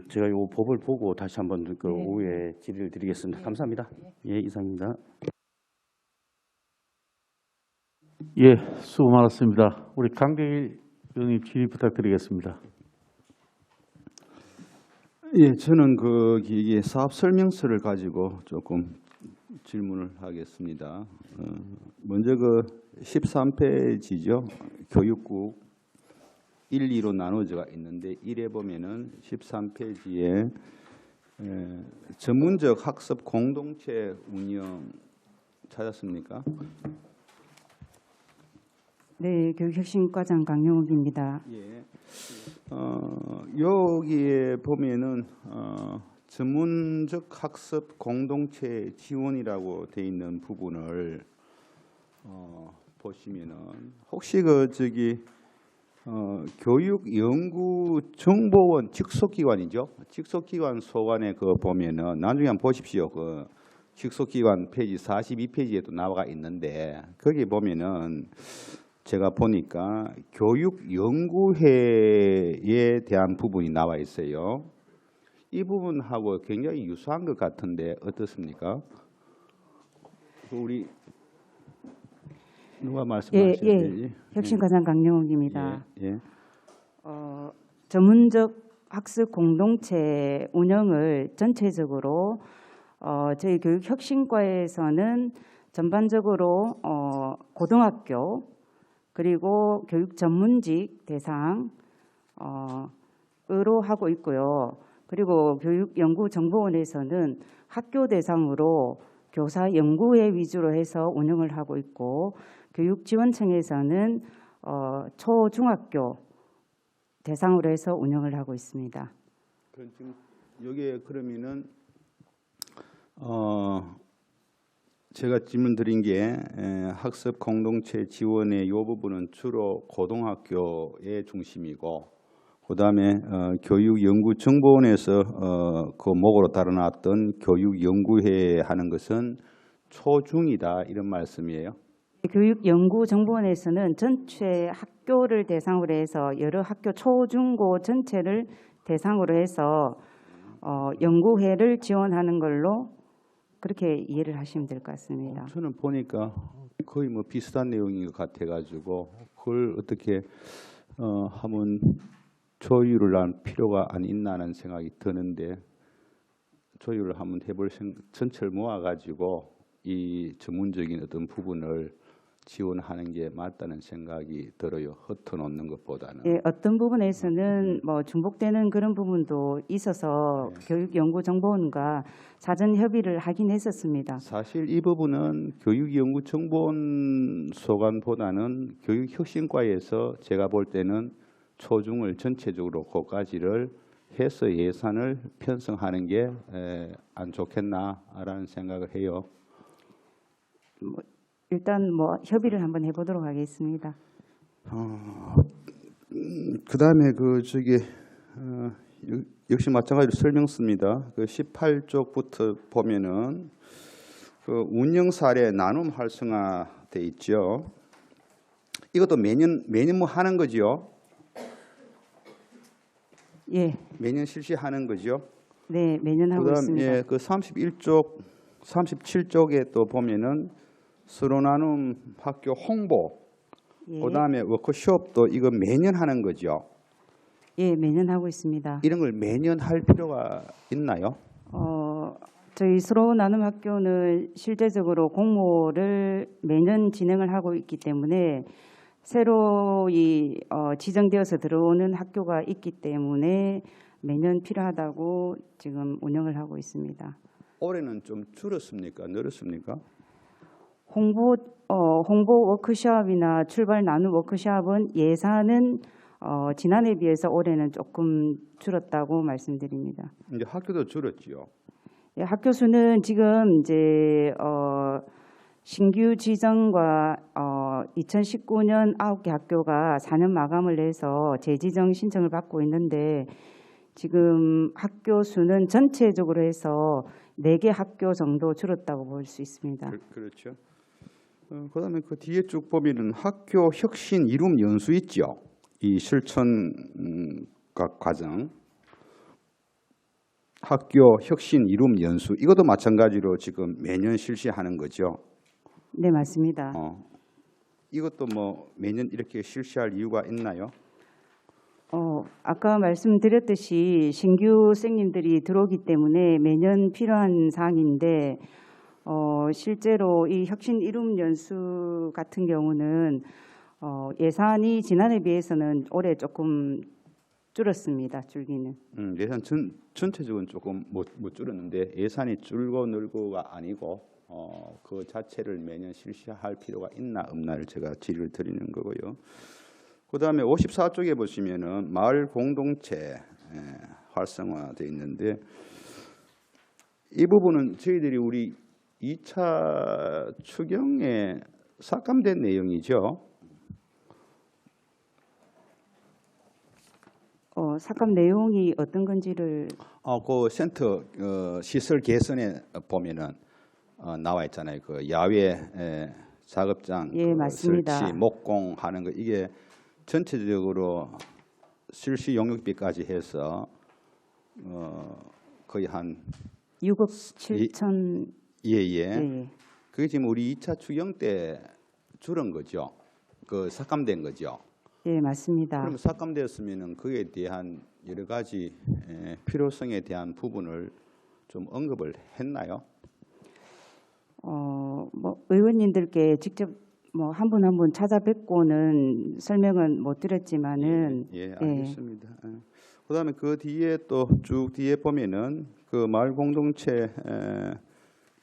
제가 이 법을 보고 다시 한번 그 네. 오후에 질의를 드리겠습니다. 감사합니다. 예, 이상입니다. 예, 수고 많았습니다. 우리 강대일 의원님 질의 부탁드리겠습니다. 예, 저는 이게 사업 설명서를 가지고 조금 질문을 하겠습니다. 먼저 13페이지죠. 교육국 1, 2로 나눠져 있는데 1에 보면은 13페이지에 전문적 학습 공동체 운영 찾았습니까? 네, 교육혁신과장 강용욱입니다. 예. 여기에 보면은 전문적 학습 공동체 지원이라고 돼 있는 부분을 보시면은 혹시 교육연구정보원 직속기관이죠. 직속기관 소관에 보면은 나중에 한번 보십시오. 직속기관 페이지 42페이지에도 나와 있는데 거기 보면은 제가 보니까 교육연구회에 대한 부분이 나와 있어요. 이 부분하고 굉장히 유사한 것 같은데 어떻습니까? 우리 누가 말씀하실지. 혁신과장 강용욱입니다. 예. 전문적 학습 공동체 운영을 전체적으로 저희 교육혁신과에서는 전반적으로 고등학교 그리고 교육 전문직 대상으로 하고 있고요. 그리고 교육연구정보원에서는 학교 대상으로 교사 연구회 위주로 해서 운영을 하고 있고 교육지원청에서는 초중학교 대상으로 해서 운영을 하고 있습니다. 그럼 지금 여기에 그러면은 제가 질문 드린 게 학습 공동체 지원의 이 부분은 주로 고등학교의 중심이고 그다음에 교육연구정보원에서 그 목으로 달아놨던 교육연구회 하는 것은 초중이다 이런 말씀이에요. 교육연구정보원에서는 전체 학교를 대상으로 해서 여러 학교 초중고 전체를 대상으로 해서 연구회를 지원하는 걸로 그렇게 이해를 하시면 될 것 같습니다. 저는 보니까 거의 비슷한 내용인 것 같아가지고 그걸 어떻게 하면 조율을 할 필요가 안 있나는 생각이 드는데 조율을 한번 해볼 전체를 모아가지고 이 전문적인 어떤 부분을 지원하는 게 맞다는 생각이 들어요. 흩어놓는 것보다는. 예, 어떤 부분에서는 중복되는 그런 부분도 있어서 교육연구정보원과 사전 협의를 하긴 했었습니다. 사실 이 부분은 교육연구정보원 소관보다는 교육혁신과에서 제가 볼 때는 초중을 전체적으로 그까지를 해서 예산을 편성하는 게 안 좋겠나라는 생각을 해요. 일단 협의를 한번 해보도록 하겠습니다. 그다음에 역시 마찬가지로 설명서입니다. 18쪽부터 보면은 운영 사례 나눔 활성화돼 있죠. 이것도 매년 하는 거죠. 예. 매년 실시하는 거죠. 네, 매년 하고 있습니다. 예, 31쪽, 37쪽에 또 보면은 서로 나눔 학교 홍보 예. 그다음에 워크숍도 이거 매년 하는 거죠. 예, 매년 하고 있습니다. 이런 걸 매년 할 필요가 있나요? 저희 서로 나눔 학교는 실제적으로 공모를 매년 진행을 하고 있기 때문에 새로 지정되어서 들어오는 학교가 있기 때문에 매년 필요하다고 지금 운영을 하고 있습니다. 올해는 좀 줄었습니까? 늘었습니까? 홍보 워크숍이나 출발 나눔 워크숍은 예산은 지난해에 비해서 올해는 조금 줄었다고 말씀드립니다. 이제 학교도 줄었지요. 예, 학교 수는 지금 이제 신규 지정과 2019년 9개 학교가 4년 마감을 해서 재지정 신청을 받고 있는데 지금 학교 수는 전체적으로 해서 4개 학교 정도 줄었다고 볼 수 있습니다. 그렇죠. 그다음에 그 뒤에 쭉 보면은 학교 혁신 이룸 연수 있죠. 이 실천 과정. 학교 혁신 이룸 연수 이것도 마찬가지로 지금 매년 실시하는 거죠. 네, 맞습니다. 이것도 뭐 매년 이렇게 실시할 이유가 있나요? 아까 말씀드렸듯이 신규 선생님들이 들어오기 때문에 매년 필요한 사항인데 실제로 이 혁신 이룸 연수 같은 경우는 예산이 지난해 비해서는 올해 조금 줄었습니다. 줄기는. 예산 전체적으로 조금 못 줄었는데 예산이 줄고 늘고가 아니고 그 자체를 매년 실시할 필요가 있나 없나를 제가 질의를 드리는 거고요. 그다음에 54쪽에 보시면은 마을 공동체 활성화되어 있는데 이 부분은 저희들이 우리 2차 추경에 삭감된 내용이죠. 삭감 내용이 어떤 건지를 그 센터 시설 개선에 보면은 나와 있잖아요. 그 야외 작업장 예, 맞습니다. 설치, 목공하는 거 이게 전체적으로 실시 용역비까지 해서 거의 한 6억 7천. 예. 그게 지금 우리 2차 추경 때 줄은 거죠. 그 삭감된 거죠. 예, 맞습니다. 그럼 삭감되었으면은 그에 대한 여러 가지 필요성에 대한 부분을 좀 언급을 했나요? 뭐 의원님들께 직접 뭐 한 분 한 분 찾아뵙고는 설명은 못 드렸지만은 예, 알겠습니다. 그다음에 그 뒤에 또 쭉 뒤에 보면은 그 마을 공동체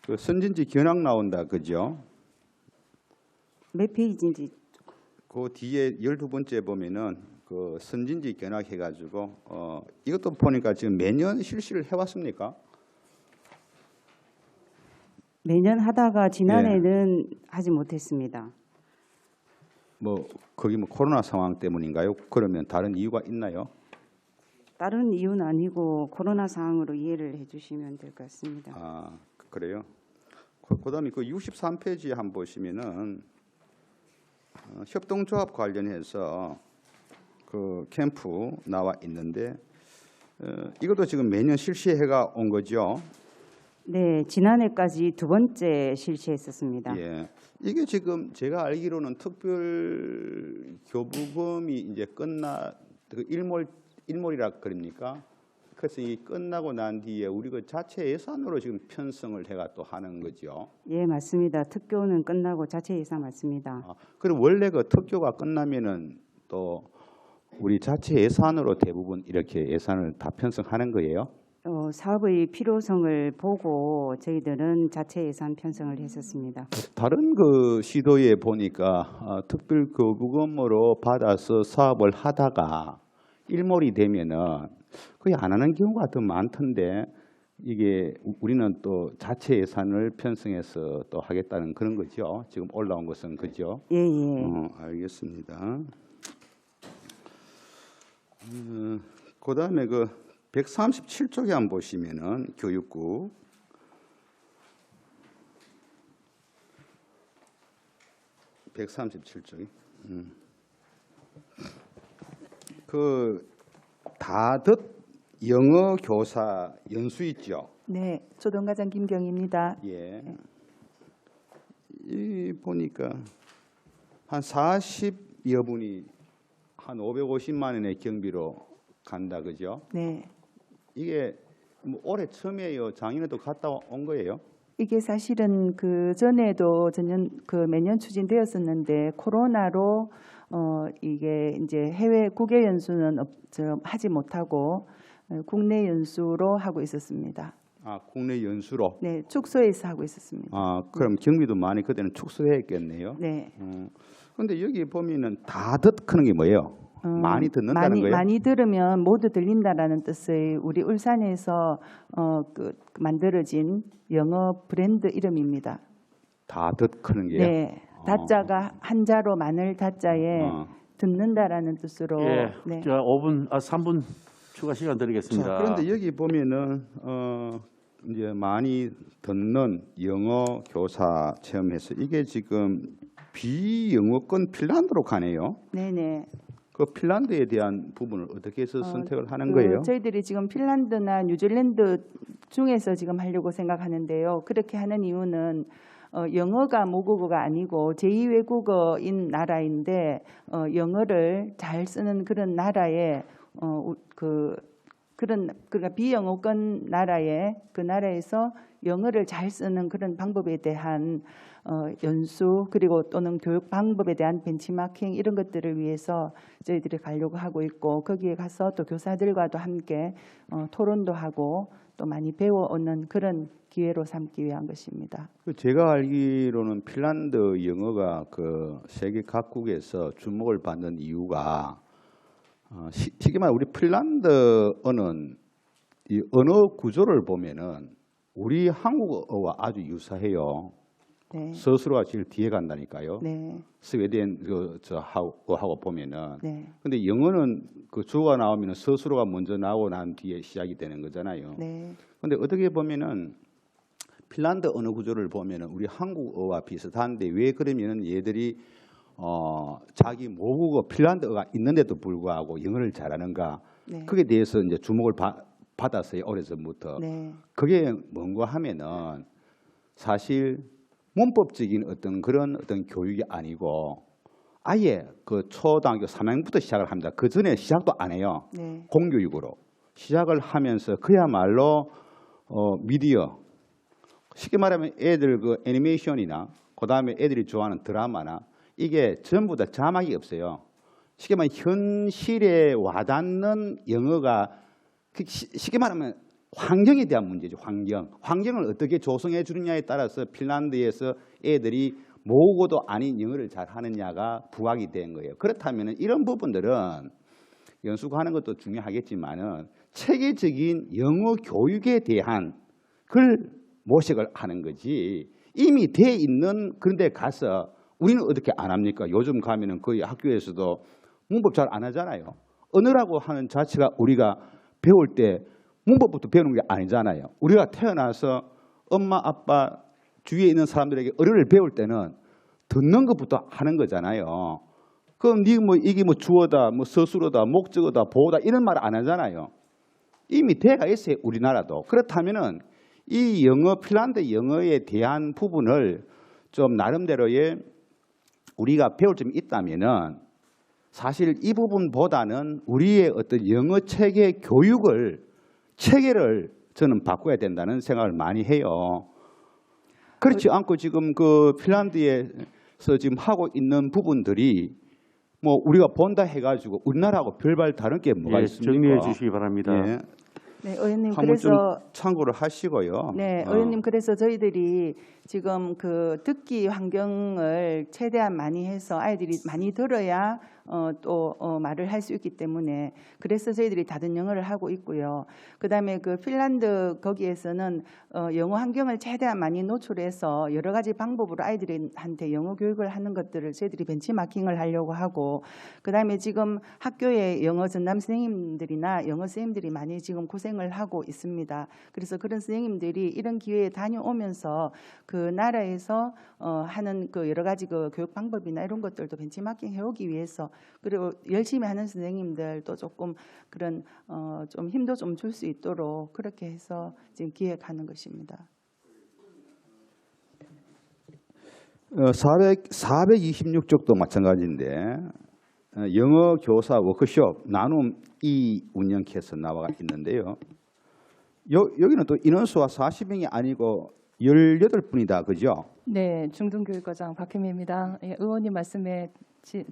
그 선진지 견학 나온다, 그죠? 몇 페이지인지 그 뒤에 12번째 보면은 그 선진지 견학 해가지고 이것도 보니까 지금 매년 실시를 해왔습니까? 매년 하다가 지난해는 하지 못했습니다. 뭐 거기 뭐 코로나 상황 때문인가요? 그러면 다른 이유가 있나요? 다른 이유는 아니고 코로나 상황으로 이해를 해주시면 될 것 같습니다. 그래요? 그다음에 그 63페이지에 한번 보시면은 협동조합 관련해서 그 캠프 나와 있는데 이것도 지금 매년 실시해가 온 거죠? 네, 지난해까지 2번째 실시했었습니다. 예, 이게 지금 제가 알기로는 특별 교부금이 이제 그 일몰이라 그럽니까? 그래서 이 끝나고 난 뒤에 우리 그 자체 예산으로 지금 편성을 해가 또 하는 거죠. 예, 맞습니다. 특교는 끝나고 자체 예산 맞습니다. 그리고 원래 그 특교가 끝나면은 또 우리 자체 예산으로 대부분 이렇게 예산을 다 편성하는 거예요. 사업의 필요성을 보고 저희들은 자체 예산 편성을 했었습니다. 다른 그 시도에 보니까 특별 교부금으로 받아서 사업을 하다가 일몰이 되면은 거의 안 하는 경우가 더 많던데 이게 우리는 또 자체 예산을 편성해서 또 하겠다는 그런 거죠. 지금 올라온 것은 그죠? 예. 알겠습니다. 그다음에 그 137쪽에 한번 보시면은 교육부 137쪽이 그 다듣 영어 교사 연수 있죠. 네, 조동과장 김경희입니다. 예. 이 보니까 한 40 여분이 한 550만 원의 경비로 간다, 그죠? 네. 이게 뭐 올해 처음이에요? 작년에도 갔다 온 거예요? 이게 사실은 그 전에도 매년 추진되었었는데 코로나로 이게 이제 해외 국외 연수는 하지 못하고 국내 연수로 하고 있었습니다. 아, 국내 연수로? 네, 축소해서 하고 있었습니다. 아, 그럼 경비도 많이 그때는 축소했겠네요. 네. 근데 여기 보면은 다 듣는 게 뭐예요? 많이 듣는다는 거예요? 많이 들으면 모두 들린다라는 뜻의 우리 울산에서 만들어진 영어 브랜드 이름입니다. 다 듣는 게요? 네, 다자가 한자로 마늘 다자에 듣는다라는 뜻으로. 예, 네. 3분 추가 시간 드리겠습니다. 자, 그런데 여기 보면은 이제 많이 듣는 영어 교사 체험해서 이게 지금 비영어권 핀란드로 가네요. 네네. 그 핀란드에 대한 부분을 어떻게 해서 선택을 하는 거예요? 저희들이 지금 핀란드나 뉴질랜드 중에서 지금 하려고 생각하는데요. 그렇게 하는 이유는 영어가 모국어가 아니고 제2외국어인 나라인데 영어를 잘 쓰는 그런 나라에 그러니까 비영어권 나라에 그 나라에서 영어를 잘 쓰는 그런 방법에 대한 연수 그리고 또는 교육 방법에 대한 벤치마킹 이런 것들을 위해서 저희들이 가려고 하고 있고 거기에 가서 또 교사들과도 함께 토론도 하고 또 많이 배워오는 그런 기회로 삼기 위한 것입니다. 제가 알기로는 핀란드 영어가 그 세계 각국에서 주목을 받는 이유가 쉽게 말해 우리 핀란드어는 이 언어 구조를 보면은 우리 한국어와 아주 유사해요. 네. 서술어가 제일 뒤에 간다니까요. 네. 스웨덴 하고 보면은. 네. 근데 영어는 그 주어가 나오면은 서술어가 먼저 나오고 난 뒤에 시작이 되는 거잖아요. 네. 근데 어떻게 보면은 핀란드 언어 구조를 보면은 우리 한국어와 비슷한데 왜 그러면은 얘들이 자기 모국어 핀란드어가 있는데도 불구하고 영어를 잘하는가? 네. 그에 대해서 이제 주목을 받았어요. 오래전부터. 네. 그게 뭔가 하면은 사실 문법적인 어떤 그런 교육이 아니고 아예 그 초등학교 3학년부터 시작을 합니다. 그 전에 시작도 안 해요. 네. 공교육으로 시작을 하면서 그야말로 미디어 쉽게 말하면 애들 그 애니메이션이나 그 다음에 애들이 좋아하는 드라마나 이게 전부 다 자막이 없어요. 쉽게 말하면 현실에 와닿는 영어가 쉽게 말하면 환경에 대한 문제죠. 환경을 어떻게 조성해 주느냐에 따라서 핀란드에서 애들이 모국어도 아닌 영어를 잘하느냐가 부각이 된 거예요. 그렇다면 이런 부분들은 연수하는 것도 중요하겠지만은 체계적인 영어 교육에 대한 걸 모색을 하는 거지 이미 돼 있는 그런 데 가서 우리는 어떻게 안 합니까? 요즘 가면은 거의 학교에서도 문법 잘 안 하잖아요. 언어라고 하는 자체가 우리가 배울 때 문법부터 배우는 게 아니잖아요. 우리가 태어나서 엄마, 아빠 주위에 있는 사람들에게 언어를 배울 때는 듣는 것부터 하는 거잖아요. 그럼 이게 주어다, 서술어다, 목적어다, 보어다 이런 말 안 하잖아요. 이미 돼가 있어요, 우리나라도. 그렇다면은 이 핀란드 영어에 대한 부분을 좀 나름대로의 우리가 배울 점이 있다면은 사실 이 부분보다는 우리의 어떤 영어 체계 체계를 저는 바꿔야 된다는 생각을 많이 해요. 그렇지 않고 지금 그 핀란드에서 지금 하고 있는 부분들이 우리가 본다 해가지고 우리나라하고 별반 다른 게 뭐가 있습니까? 정리해 주시기 바랍니다. 예. 네, 의원님 한번 좀 그래서 참고를 하시고요. 네, 의원님 그래서 저희들이 지금 그 듣기 환경을 최대한 많이 해서 아이들이 많이 들어야 또 말을 할 수 있기 때문에 그래서 저희들이 다른 영어를 하고 있고요. 그다음에 그 핀란드 거기에서는 영어 환경을 최대한 많이 노출해서 여러 가지 방법으로 아이들한테 영어 교육을 하는 것들을 저희들이 벤치마킹을 하려고 하고 그다음에 지금 학교에 영어 전담 선생님들이나 영어 선생님들이 많이 지금 고생을 하고 있습니다. 그래서 그런 선생님들이 이런 기회에 다녀오면서 그 나라에서 하는 그 여러 가지 그 교육 방법이나 이런 것들도 벤치마킹 해오기 위해서 그리고 열심히 하는 선생님들도 조금 그런 좀 힘도 좀 줄 수 있도록 그렇게 해서 지금 기획하는 것입니다. 426쪽도 마찬가지인데 영어 교사 워크숍 나눔 이 운영해서 나와 있는데요. 여기는 또 인원수가 40명이 아니고 18분이다, 그죠? 네, 중등교육과장 박혜미입니다. 예, 의원님 말씀에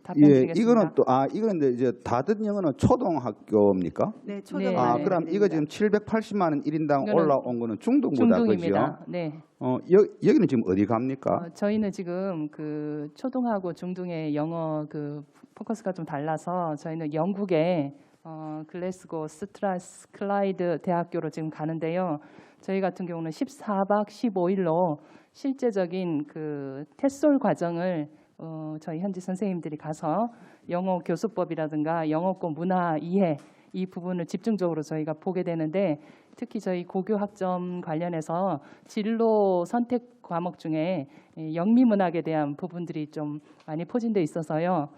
답변드리겠습니다. 이거는 또 이건 이제 다든 영어는 초등학교입니까? 네, 네. 초등학교. 그럼 이거 지금 780만 원 1인당 이거는 올라온 거는 중등부다, 그죠? 중등입니다. 네. 여기는 지금 어디 갑니까? 저희는 지금 그 초등하고 중등의 영어 그 포커스가 좀 달라서 저희는 영국의 글래스고 스트라스클라이드 대학교로 지금 가는데요. 저희 같은 경우는 14박 15일로 실제적인 그 테솔 과정을 저희 현지 선생님들이 가서 영어 교수법이라든가 영어권 문화 이해 이 부분을 집중적으로 저희가 보게 되는데 특히 저희 고교 학점 관련해서 진로 선택 과목 중에 영미문학에 대한 부분들이 좀 많이 포진돼 있어서요.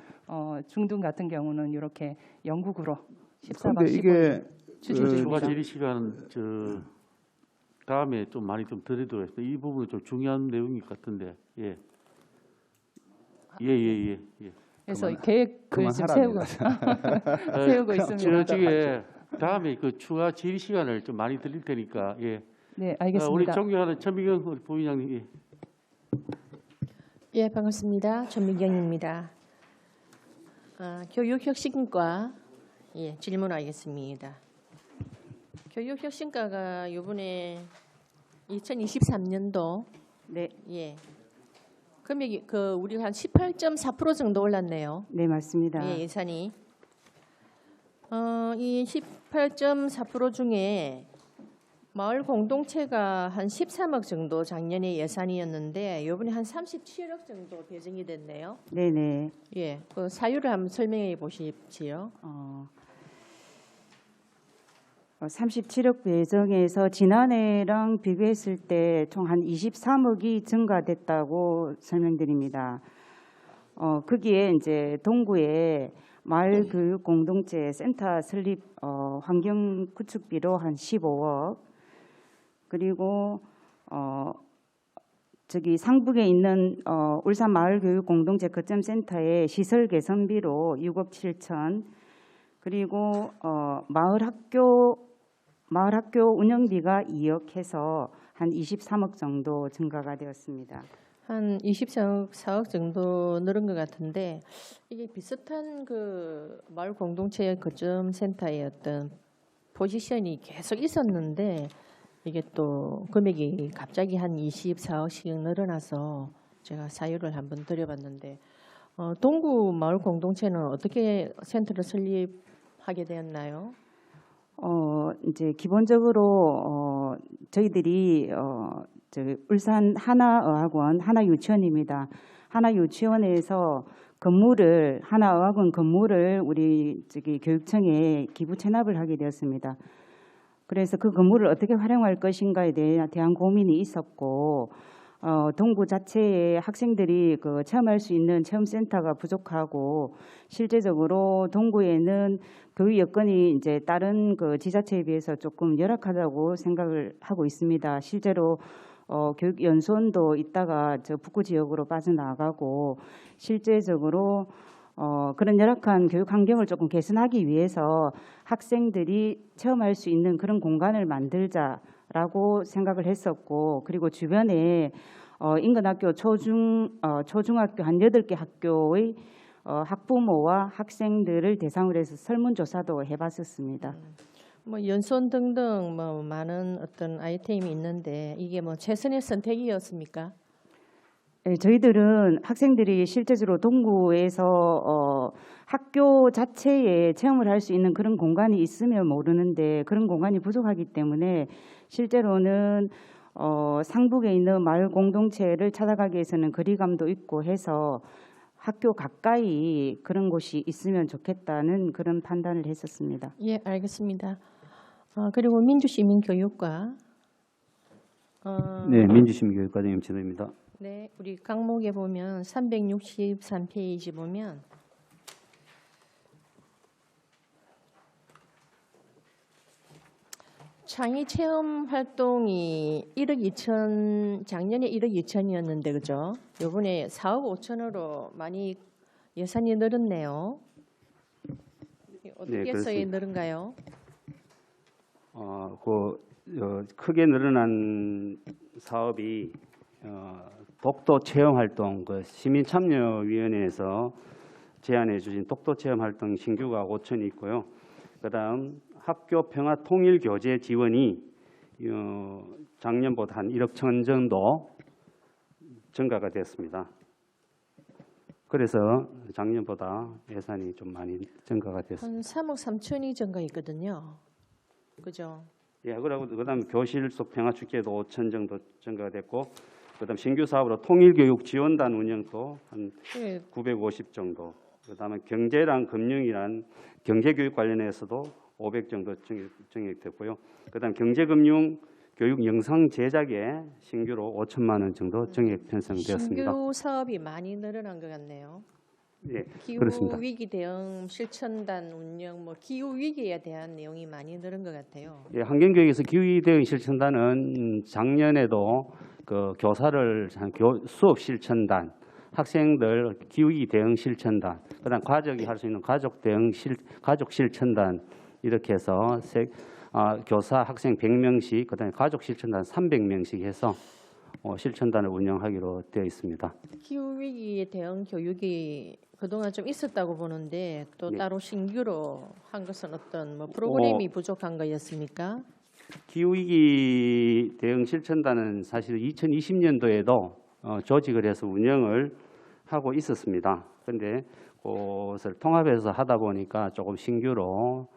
중등 같은 경우는 이렇게 영국으로 14박 근데 15일 이게 추진 중입니다. 추가 질의 시간 다음에 좀 많이 좀 드리도록 하겠습니다. 이 부분은 좀 중요한 내용인 것 같은데 예. 그래서 계획을 지금 세우고 있습니다. 저쪽에 다음에 그 추가 질의 시간을 좀 많이 드릴 테니까 예. 네, 알겠습니다. 우리 존경하는 천미경 부위원장님. 예. 예, 반갑습니다. 전미경입니다. 교육혁신과 질문하겠습니다. 교육혁신과가 이번에 2023년도 네. 금액이 우리 한 18.4% 정도 올랐네요. 네, 맞습니다. 예, 예산이. 이 18.4% 중에 마을 공동체가 한 13억 정도 작년에 예산이었는데 이번에 한 37억 정도 배정이 됐네요. 네네. 예, 그 사유를 한번 설명해 보십시오. 37억 배정에서 지난해랑 비교했을 때 총 한 23억이 증가됐다고 설명드립니다. 거기에 이제 동구에 마을 교육 공동체 센터 설립 환경 구축비로 한 15억, 그리고 저기 상북에 있는 울산 마을 교육 공동체 거점 센터의 시설 개선비로 6억 7천, 그리고 마을 학교 운영비가 2억 해서 한 23억 정도 증가가 되었습니다. 한 24억 정도 늘은 것 같은데 이게 비슷한 그 마을 공동체 거점 센터의 어떤 포지션이 계속 있었는데 이게 또 금액이 갑자기 한 24억씩 늘어나서 제가 사유를 한번 드려봤는데 동구 마을 공동체는 어떻게 센터를 설립하게 되었나요? 이제 기본적으로 저희들이 울산 하나어학원 하나유치원입니다. 하나유치원에서 하나어학원 건물을 우리 교육청에 기부 체납을 하게 되었습니다. 그래서 그 건물을 어떻게 활용할 것인가에 대한 고민이 있었고, 동구 자체에 학생들이 체험할 수 있는 체험센터가 부족하고, 실제적으로 동구에는 교육 여건이 이제 다른 지자체에 비해서 조금 열악하다고 생각을 하고 있습니다. 실제로 교육 연수원도 있다가 저 북구 지역으로 빠져나가고, 실제적으로 그런 열악한 교육 환경을 조금 개선하기 위해서 학생들이 체험할 수 있는 그런 공간을 만들자라고 생각을 했었고, 그리고 주변에 인근학교 초중학교 한 8개 학교의 학부모와 학생들을 대상으로 해서 설문조사도 해봤었습니다. 연수원 등등 많은 어떤 아이템이 있는데 이게 최선의 선택이었습니까? 네, 저희들은 학생들이 실제적으로 동구에서 학교 자체에 체험을 할 수 있는 그런 공간이 있으면 모르는데 그런 공간이 부족하기 때문에 실제로는 상북에 있는 마을 공동체를 찾아가기 위해서는 거리감도 있고 해서 학교 가까이 그런 곳이 있으면 좋겠다는 그런 판단을 했었습니다. 예, 알겠습니다. 그리고 민주시민교육과 네, 민주시민교육과장 임진호입니다. 네, 우리 강목에 보면 363페이지 보면 창의 체험 활동이 1억 2천, 작년에 1억 2천이었는데 그죠? 이번에 4억 5천으로 많이 예산이 늘었네요. 어떻게 해서 그렇습니다. 늘은가요? 크게 늘어난 사업이 독도 체험 활동, 시민참여위원회에서 제안해 주신 독도 체험 활동 신규가 5천이 있고요. 그다음 학교 평화 통일 교재 지원이 작년보다 한 1억 천 정도 증가가 됐습니다. 그래서 작년보다 예산이 좀 많이 증가가 됐습니다. 한 3억 3천이 증가했거든요. 그죠? 예, 그다음 교실 속 평화 축제도 5천 정도 증가가 됐고, 그다음 신규 사업으로 통일교육 지원단 운영도 한 예. 950 정도. 그다음에 경제랑 금융이란 경제교육 관련해서도 500 정도 증액됐고요. 그다음 경제금융 교육 영상 제작에 신규로 5천만 원 정도 증액 편성되었습니다. 신규 사업이 많이 늘어난 것 같네요. 예, 기후 그렇습니다. 위기 대응 실천단 운영, 기후 위기에 대한 내용이 많이 늘은 것 같아요. 예, 환경교육에서 기후 대응 실천단은 작년에도 그 교사를 수업 실천단, 학생들 기후위기 대응 실천단, 그다음 가족이 할 수 있는 가족 실천단 이렇게 해서 교사 학생 100명씩, 그다음에 가족 실천단 300명씩 해서 실천단을 운영하기로 되어 있습니다. 기후 위기에 대응 교육이 그동안 좀 있었다고 보는데 또 네. 따로 신규로 한 것은 어떤 프로그램이 부족한 거였습니까? 기후위기 대응 실천단은 사실 2020년도에도 조직을 해서 운영을 하고 있었습니다. 그런데 그것을 통합해서 하다 보니까 조금 신규로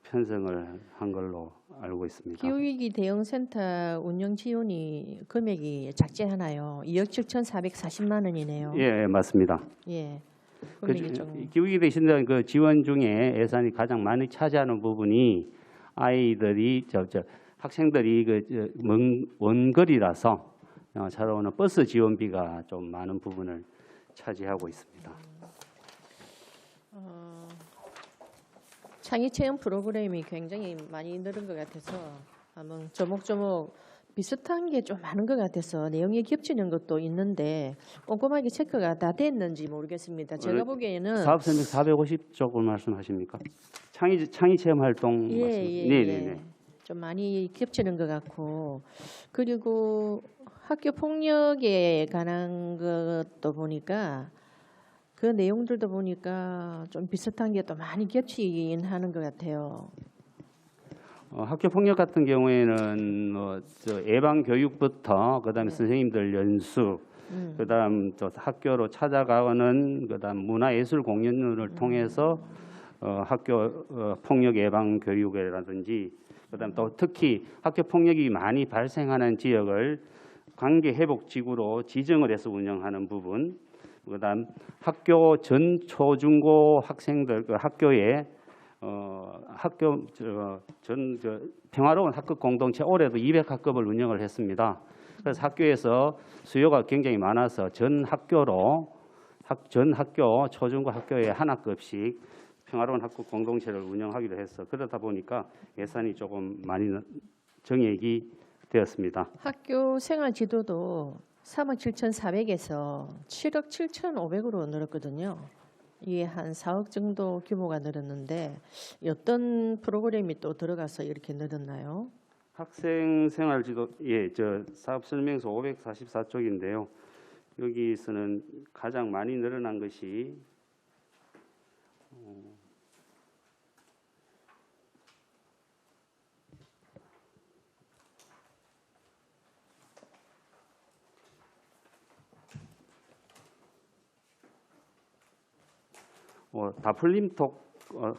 편성을 한 걸로 알고 있습니다. 기후 위기 대응 센터 운영 지원이 금액이 작지 않아요. 2억 7,440만 원이네요. 예, 맞습니다. 예. 그 금액이 좀 기후위기 대응 실천단 그 지원 중에 예산이 가장 많이 차지하는 부분이 아이들이 학생들이 원거리라서 찾아오는 버스 지원비가 좀 많은 부분을 차지하고 있습니다. 창의 체험 프로그램이 굉장히 많이 늘은 것 같아서 한번 조목조목 비슷한 게 좀 많은 것 같아서 내용이 겹치는 것도 있는데 꼼꼼하게 체크가 다 됐는지 모르겠습니다. 제가 보기에는 사업 설명 450쪽을 말씀하십니까? 창의 체험 활동 예, 말씀. 예, 네네네. 예. 좀 많이 겹치는 것 같고 그리고 학교 폭력에 관한 것도 보니까 그 내용들도 보니까 좀 비슷한 게 또 많이 겹치긴 하는 것 같아요. 학교 폭력 같은 경우에는 예방 교육부터 그다음에 선생님들 연수, 그다음 학교로 찾아가는 그다음 문화예술 공연을 통해서 학교 폭력 예방 교육이라든지 그다음 또 특히 학교 폭력이 많이 발생하는 지역을 관계 회복 지구로 지정을 해서 운영하는 부분, 그다음 학교 전 초중고 학생들 학교에 평화로운 학급 공동체 올해도 200학급을 운영을 했습니다. 그래서 학교에서 수요가 굉장히 많아서 전 학교 초중고 학교에 한 학급씩 평화로운 학급 공동체를 운영하기로 해서 그러다 보니까 예산이 조금 많이 정액이 되었습니다. 학교 생활 지도도 3억 7,400에서 7억 7,500으로 늘었거든요. 이게 한 4억 정도 규모가 늘었는데 어떤 프로그램이 또 들어가서 이렇게 늘었나요? 학생 생활 지도 사업 설명서 544쪽인데요. 여기서는 가장 많이 늘어난 것이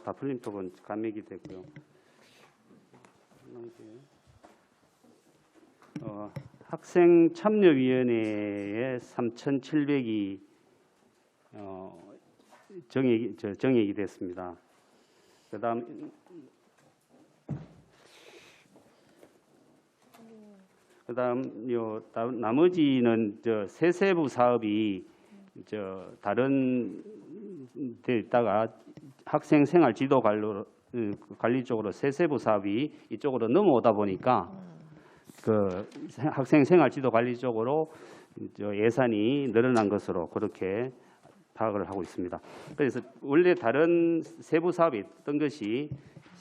다풀림톡은 감액이 됐고요. 학생 참여위원회에 3,700이 정액이 됐습니다. 그다음 나머지는 세세부 사업이 다른 데 있다가 학생 생활 지도 관리 쪽으로 세세부 사업이 이쪽으로 넘어오다 보니까 그 학생 생활 지도 관리 쪽으로 예산이 늘어난 것으로 그렇게 파악을 하고 있습니다. 그래서 원래 다른 세부 사업이 있던 것이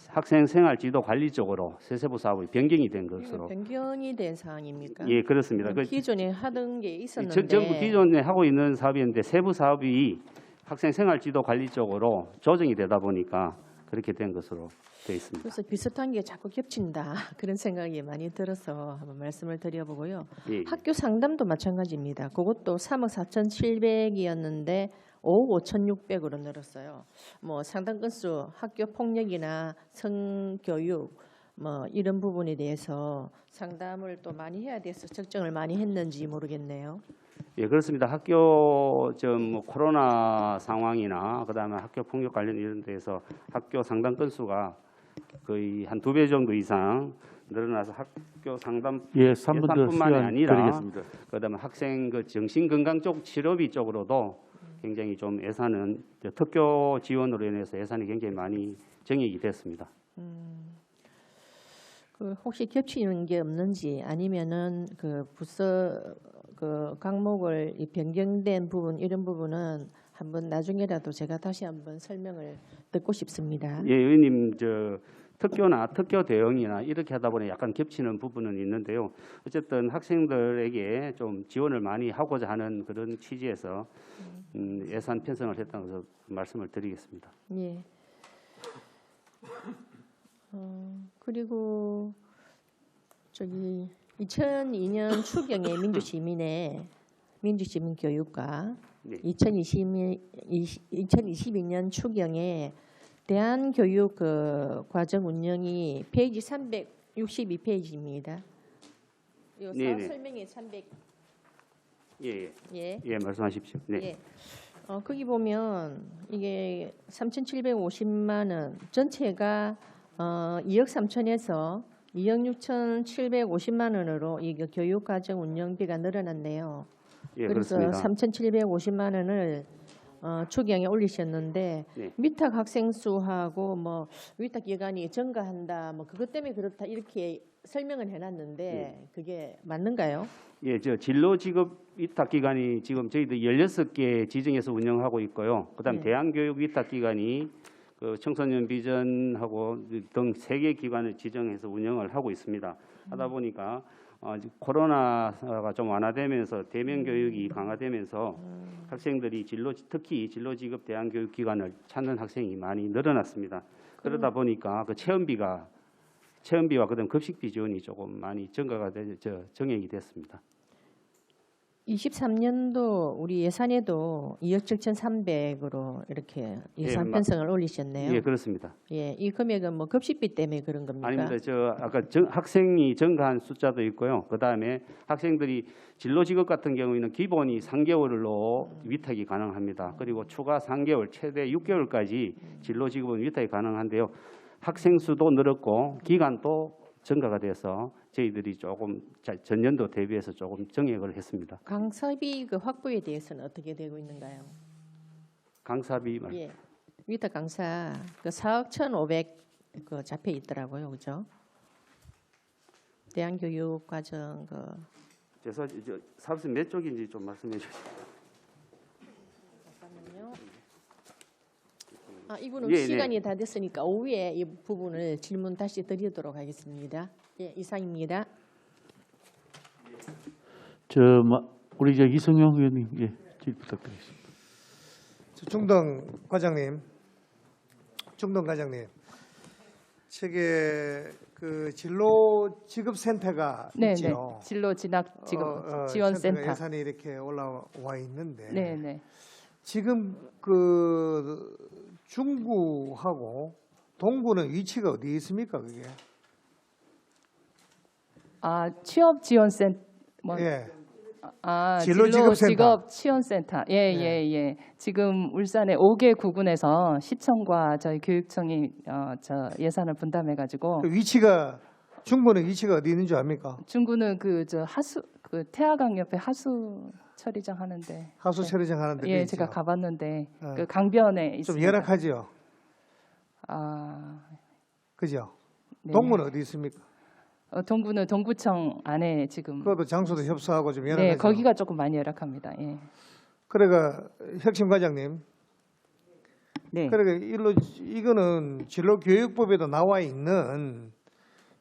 학생 생활 지도 관리 쪽으로 세세부 사업이 변경이 된 것으로. 변경이 된 사항입니까? 예, 그렇습니다. 기존에 하던 게 있었는데 전부 기존에 하고 있는 사업이었는데 세부 사업이 학생 생활 지도 관리 쪽으로 조정이 되다 보니까 그렇게 된 것으로 되어 있습니다. 그래서 비슷한 게 자꾸 겹친다 그런 생각이 많이 들어서 한번 말씀을 드려보고요. 예. 학교 상담도 마찬가지입니다. 그것도 3억 4,700이었는데 5억 5,600으로 늘었어요. 뭐 상담 건수, 학교 폭력이나 성교육 뭐 이런 부분에 대해서 상담을 또 많이 해야 돼서 적정을 많이 했는지 모르겠네요. 예, 그렇습니다. 학교 뭐 코로나 상황이나 그다음에 학교 폭력 관련 이런 데에서 학교 상담 건수가 거의 한 2배 정도 이상 늘어나서 학교 상담 예, 3분 더 예산뿐만이 시간 아니라 드리겠습니다. 그다음에 학생 그 정신 건강 쪽 치료비 쪽으로도 굉장히 좀 예산은 특교 지원으로 인해서 예산이 굉장히 많이 증액이 됐습니다. 그 혹시 겹치는 게 없는지 아니면은 그 부서 그 과목을 이 변경된 부분 이런 부분은 한번 나중에라도 제가 다시 한번 설명을 듣고 싶습니다. 예, 의원님 특교나 특교 대응이나 이렇게 하다 보니 약간 겹치는 부분은 있는데요. 어쨌든 학생들에게 좀 지원을 많이 하고자 하는 그런 취지에서 예산 편성을 했다는 것을 말씀을 드리겠습니다. 예. 그리고 저기 2002년 추경의 민주시민 교육과 네. 2022년 추경에 대한교육 그 과정 운영이 페이지 362페이지입니다. 이 사업 네네. 설명에 300. 예, 예. 예, 말씀하십시오. 네. 예. 거기 보면 이게 3,750만 원 전체가 2억 3천에서 2억 6,750만 원으로 이 교육과정 운영비가 늘어났네요. 예, 그래서 그렇습니다. 3,750만 원을 추경에 올리셨는데 네. 위탁 학생 수하고 뭐 위탁 기간이 증가한다 뭐 그것 때문에 그렇다 이렇게 설명을 해놨는데 그게 맞는가요? 예, 진로 지급 위탁 기관이 지금 저희들 16개 지정해서 운영하고 있고요. 그다음 네. 대한교육 위탁 기관이 그 청소년 비전하고 등 3개 기관을 지정해서 운영을 하고 있습니다. 하다 보니까 코로나가 좀 완화되면서 대면 교육이 강화되면서 학생들이 특히 진로 지급 대한교육 기관을 찾는 학생이 많이 늘어났습니다. 그러다 보니까 그 체험비와 그다음 급식비 지원이 조금 많이 증액이 됐습니다. 23년도 우리 예산에도 2억 7,300으로 이렇게 예산 편성을 올리셨네요. 예, 그렇습니다. 예, 이 금액은 뭐 급식비 때문에 그런 겁니까? 아닙니다. 아까 학생이 증가한 숫자도 있고요. 그다음에 학생들이 진로 지급 같은 경우에는 기본이 3개월로 위탁이 가능합니다. 그리고 추가 3개월, 최대 6개월까지 진로 지급은 위탁이 가능한데요. 학생 수도 늘었고 기간도 증가가 돼서 저희들이 조금 전년도 대비해서 조금 증액을 했습니다. 강사비 그 확보에 대해서는 어떻게 되고 있는가요? 강사비 예, 위탁 강사 그 4억 1,500 그 잡혀 있더라고요, 그죠? 대한교육 과정 그 그래서 사업소 몇 쪽인지 좀 말씀해 주시죠. 잠깐만요. 이분은 예, 시간이 다 됐으니까 오후에 이 부분을 질문 다시 드리도록 하겠습니다. 예, 이상입니다. 우리 이성용 의원님, 예, 질의 부탁드리겠습니다. 중동 과장님, 책에 그 진로 지급 센터가 있죠. 진로 진학 지급 지원 센터 예산이 이렇게 올라와 있는데, 네. 지금 그 중구하고 동구는 위치가 어디 있습니까, 그게? 취업 지원 센터. 예. 진로 직업 지원 센터. 예. 지금 울산의 5개 구군에서 시청과 저희 교육청이 예산을 분담해 가지고 그 위치가 중구는 위치가 어디 있는 줄 압니까? 중구는 그 태화강 옆에 하수 처리장 하는데. 하수 처리장 하는데. 예, 제가 가봤는데 그 강변에 있습니다. 좀 열악하죠. 그죠? 네. 동구는 어디 있습니까? 동구는 동구청 안에 지금. 그것도 장소도 협소하고 좀 열악하죠. 네, 거기가 조금 많이 열악합니다. 예. 그러니까 혁신 과장님. 네. 그러니까 이거는 진로교육법에도 나와 있는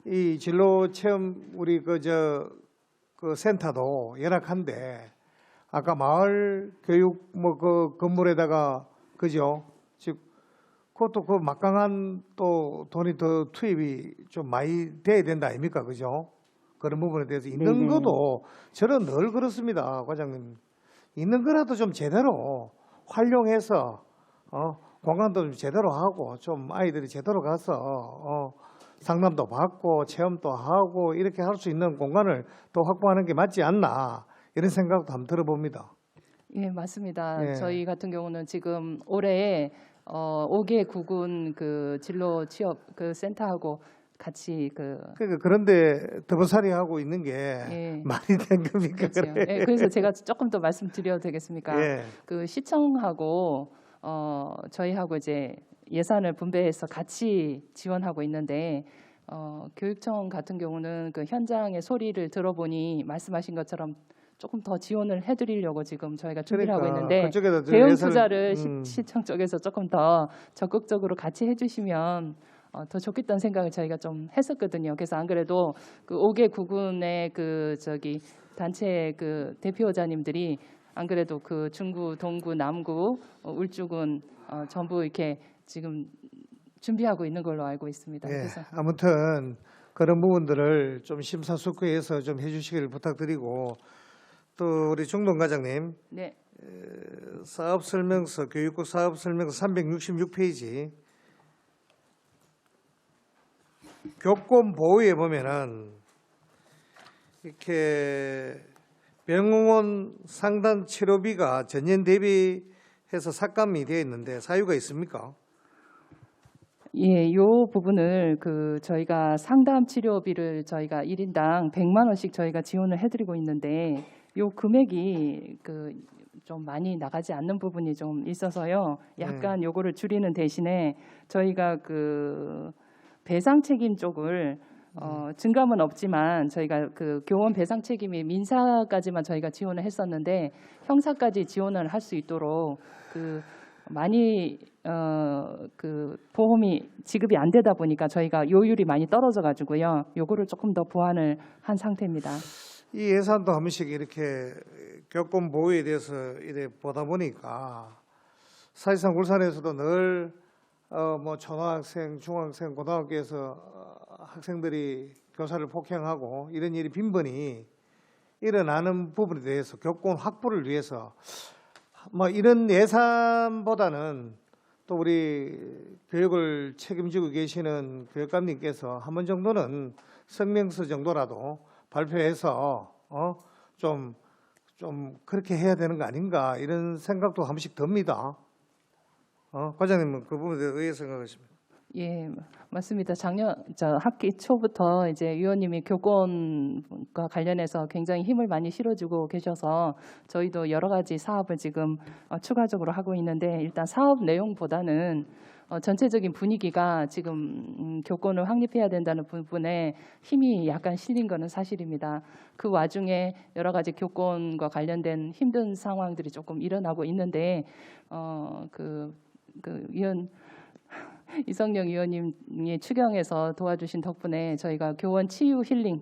이 진로 체험 우리 그 센터도 열악한데 아까 마을 교육 뭐 그 건물에다가 그죠? 즉 그것도 그 막강한 또 돈이 더 투입이 좀 많이 돼야 된다 아닙니까? 그죠? 그런 부분에 대해서 있는 네네. 것도 저는 늘 그렇습니다, 과장님. 있는 거라도 좀 제대로 활용해서 공간도 좀 제대로 하고 좀 아이들이 제대로 가서 상담도 받고 체험도 하고 이렇게 할 수 있는 공간을 또 확보하는 게 맞지 않나 이런 생각도 한번 들어봅니다. 예, 맞습니다. 예. 저희 같은 경우는 지금 올해 5개 구군 그 진로 취업 그 센터하고 같이 그러니까 그런데 더버살이 하고 있는 게 예. 말이 된 겁니까? 그렇죠. 그래? 예, 그래서 제가 조금 더 말씀드려도 되겠습니까? 예. 그 시청하고 저희하고 이제 예산을 분배해서 같이 지원하고 있는데 교육청 같은 경우는 그 현장의 소리를 들어보니 말씀하신 것처럼 조금 더 지원을 해드리려고 지금 저희가 준비를 하고 있는데 그쪽에다 대응 예산을- 투자를 시청 쪽에서 조금 더 적극적으로 같이 해주시면 더 좋겠다는 생각을 저희가 좀 했었거든요. 그래서 안 그래도 그 5개 구군의 그 단체 그 대표자님들이 안 그래도 그 중구, 동구, 남구, 울주군 전부 이렇게 지금 준비하고 있는 걸로 알고 있습니다. 예, 그래서 아무튼 그런 부분들을 좀 심사숙고해서 좀 해주시기를 부탁드리고 또 우리 중동 과장님 네. 사업 설명서 교육국 사업 설명서 366페이지 교권 보호에 보면은 이렇게 병원 상담 치료비가 전년 대비해서 삭감이 되어 있는데 사유가 있습니까? 예, 요 부분을 그 저희가 상담 치료비를 저희가 1인당 100만 원씩 저희가 지원을 해드리고 있는데 요 금액이 그 좀 많이 나가지 않는 부분이 좀 있어서요. 약간 요거를 줄이는 대신에 저희가 그 배상 책임 쪽을 증감은 없지만 저희가 그 교원 배상 책임이 민사까지만 저희가 지원을 했었는데 형사까지 지원을 할 수 있도록 그 많이 그 보험이 지급이 안 되다 보니까 저희가 요율이 많이 떨어져 가지고요. 요거를 조금 더 보완을 한 상태입니다. 이 예산도 한 번씩 이렇게 교권 보호에 대해서 이래 보다 보니까 사실상 울산에서도 늘 뭐 초등학생, 중학생, 고등학교에서 학생들이 교사를 폭행하고 이런 일이 빈번히 일어나는 부분에 대해서 교권 확보를 위해서 뭐 이런 예산보다는 또 우리 교육을 책임지고 계시는 교육감님께서 한 번 정도는 성명서 정도라도 발표해서 좀 그렇게 해야 되는 거 아닌가 이런 생각도 한 번씩 듭니다. 과장님은 그 부분에 대해서 어떻게 생각하십니까? 예, 맞습니다. 작년 학기 초부터 이제 위원님이 교권과 관련해서 굉장히 힘을 많이 실어주고 계셔서 저희도 여러 가지 사업을 지금 추가적으로 하고 있는데 일단 사업 내용보다는 전체적인 분위기가 지금 교권을 확립해야 된다는 부분에 힘이 약간 실린 것은 사실입니다. 그 와중에 여러 가지 교권과 관련된 힘든 상황들이 조금 일어나고 있는데 그 위원 이성영 위원님이 추경해서 도와주신 덕분에 저희가 교원 치유 힐링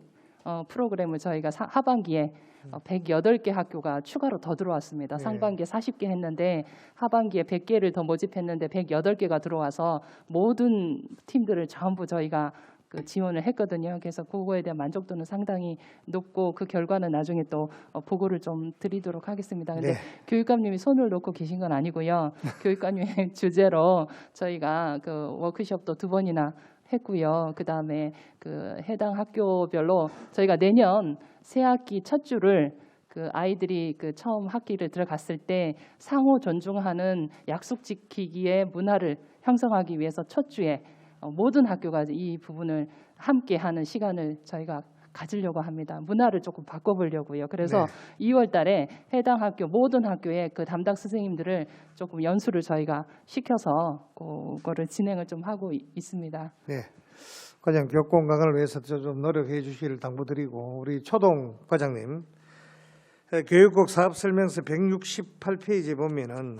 프로그램을 저희가 하반기에 108개 학교가 추가로 더 들어왔습니다. 네. 상반기에 40개 했는데 하반기에 100개를 더 모집했는데 108개가 들어와서 모든 팀들을 전부 저희가 그 지원을 했거든요. 그래서 그거에 대한 만족도는 상당히 높고 그 결과는 나중에 또 보고를 좀 드리도록 하겠습니다. 근데 네. 교육감님이 손을 놓고 계신 건 아니고요. 교육감님의 주제로 저희가 그 워크숍도 2번이나 했고요. 그다음에 그 해당 학교별로 저희가 내년 새 학기 첫 주를 그 아이들이 그 처음 학기를 들어갔을 때 상호 존중하는 약속 지키기의 문화를 형성하기 위해서 첫 주에 모든 학교가 이 부분을 함께 하는 시간을 저희가 가지려고 합니다. 문화를 조금 바꿔보려고요. 그래서 2월 달에 해당 학교 모든 학교의 그 담당 선생님들을 조금 연수를 저희가 시켜서 그거를 진행을 좀 하고 있습니다. 네. 과장 교권 강화를 위해서 좀 노력해 주시기를 당부드리고 우리 초동 과장님 교육국 사업설명서 168페이지에 보면은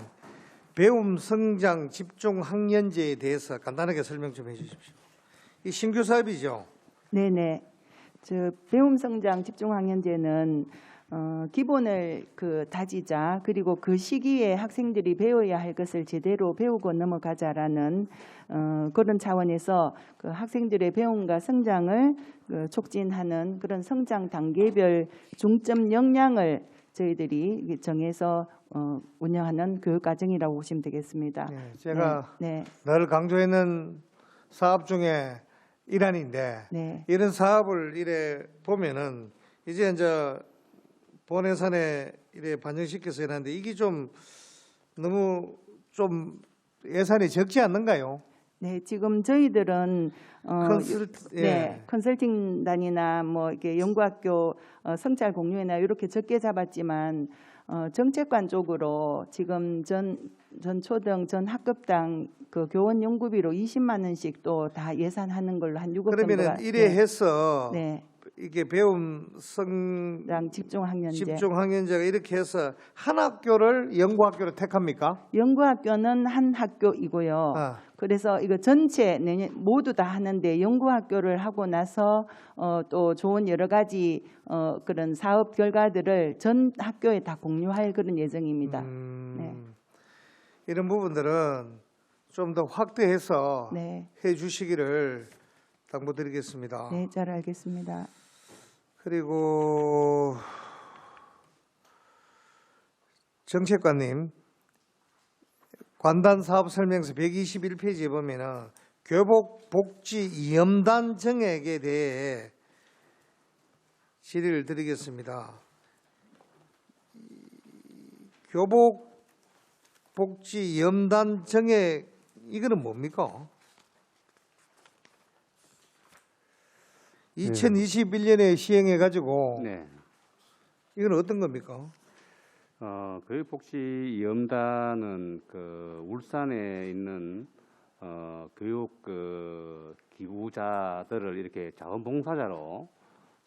배움 성장 집중 학년제에 대해서 간단하게 설명 좀 해주십시오. 이 신규 사업이죠? 네네. 배움 성장 집중 학년제는 기본을 다지자, 그리고 그 시기에 학생들이 배워야 할 것을 제대로 배우고 넘어가자라는 그런 차원에서 그 학생들의 배움과 성장을 촉진하는 그런 성장 단계별 중점 역량을 저희들이 정해서 운영하는 교육과정이라고 보시면 되겠습니다. 네, 제가 네. 늘 강조했는 사업 중에 일환인데 네. 이런 사업을 이래 보면은 이제 본 예산에 이래 반영시켜서 일하는데 이게 좀 너무 좀 예산이 적지 않는가요? 네, 지금 저희들은 예. 컨설팅단이나 뭐 이렇게 연구학교 성찰 공유회나 이렇게 적게 잡았지만 정책관 쪽으로 지금 전 초등 전 학급당 그 교원 연구비로 20만 원씩 또 다 예산하는 걸로 한 6억 그러면은 정도가 이래 해서 네. 이게 배움 성장 집중 학년제가 이렇게 해서 한 학교를 연구학교로 택합니까? 연구학교는 한 학교이고요. 그래서 이거 전체 내년 모두 다 하는데 연구학교를 하고 나서 또 좋은 여러 가지 그런 사업 결과들을 전 학교에 다 공유할 그런 예정입니다. 네. 이런 부분들은 좀 더 확대해서 네. 해주시기를 당부드리겠습니다. 네, 잘 알겠습니다. 그리고 정책관님, 관단 사업 설명서 121페이지에 보면은 교복 복지 이염단 정액에 대해 질의를 드리겠습니다. 교복 복지 이염단 정액 이거는 뭡니까? 2021년에 시행해 가지고 네. 이건 어떤 겁니까? 교육복지위험단은 울산에 있는 교육 기구자들을 이렇게 자원봉사자로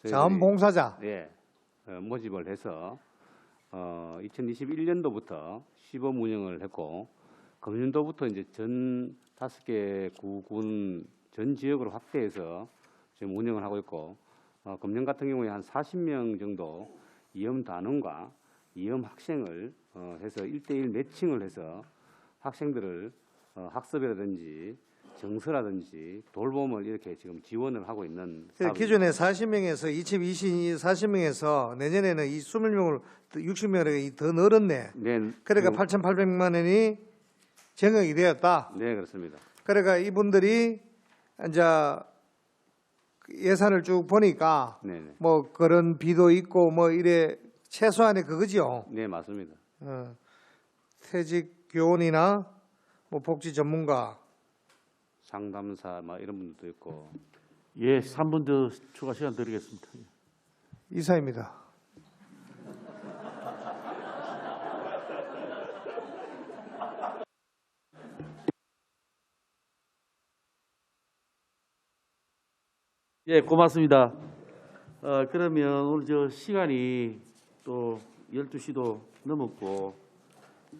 자원봉사자. 예, 모집을 해서 2021년도부터 시범 운영을 했고 금년도부터 이제 전 5개 구군 전 지역으로 확대해서 지금 운영을 하고 있고 금년 같은 경우에 한 40명 정도 이염 단원과 이염 학생을 해서 1대1 매칭을 해서 학생들을 학습이라든지 정서라든지 돌봄을 이렇게 지금 지원을 하고 있는 기존에 40명에서 2022 40명에서 내년에는 이 20명을 60명을 더 늘었네. 네. 그러니까 8,800만 원이 정액이 되었다. 네, 그렇습니다. 그러니까 이분들이 이제 예산을 쭉 보니까 네네. 뭐 그런 비도 있고 뭐 이래 최소한의 그거죠. 네, 맞습니다. 퇴직 교원이나 뭐 복지 전문가, 상담사 이런 분들도 있고. 예, 3분 더 추가 시간 드리겠습니다. 이사입니다. 예, 고맙습니다. 그러면 오늘 시간이 또 12시도 넘었고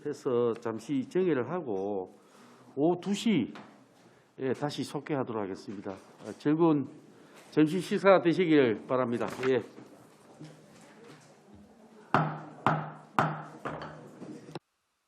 해서 잠시 정회를 하고 오후 2시에 다시 속개하도록 하겠습니다. 즐거운 점심 식사 되시길 바랍니다. 예.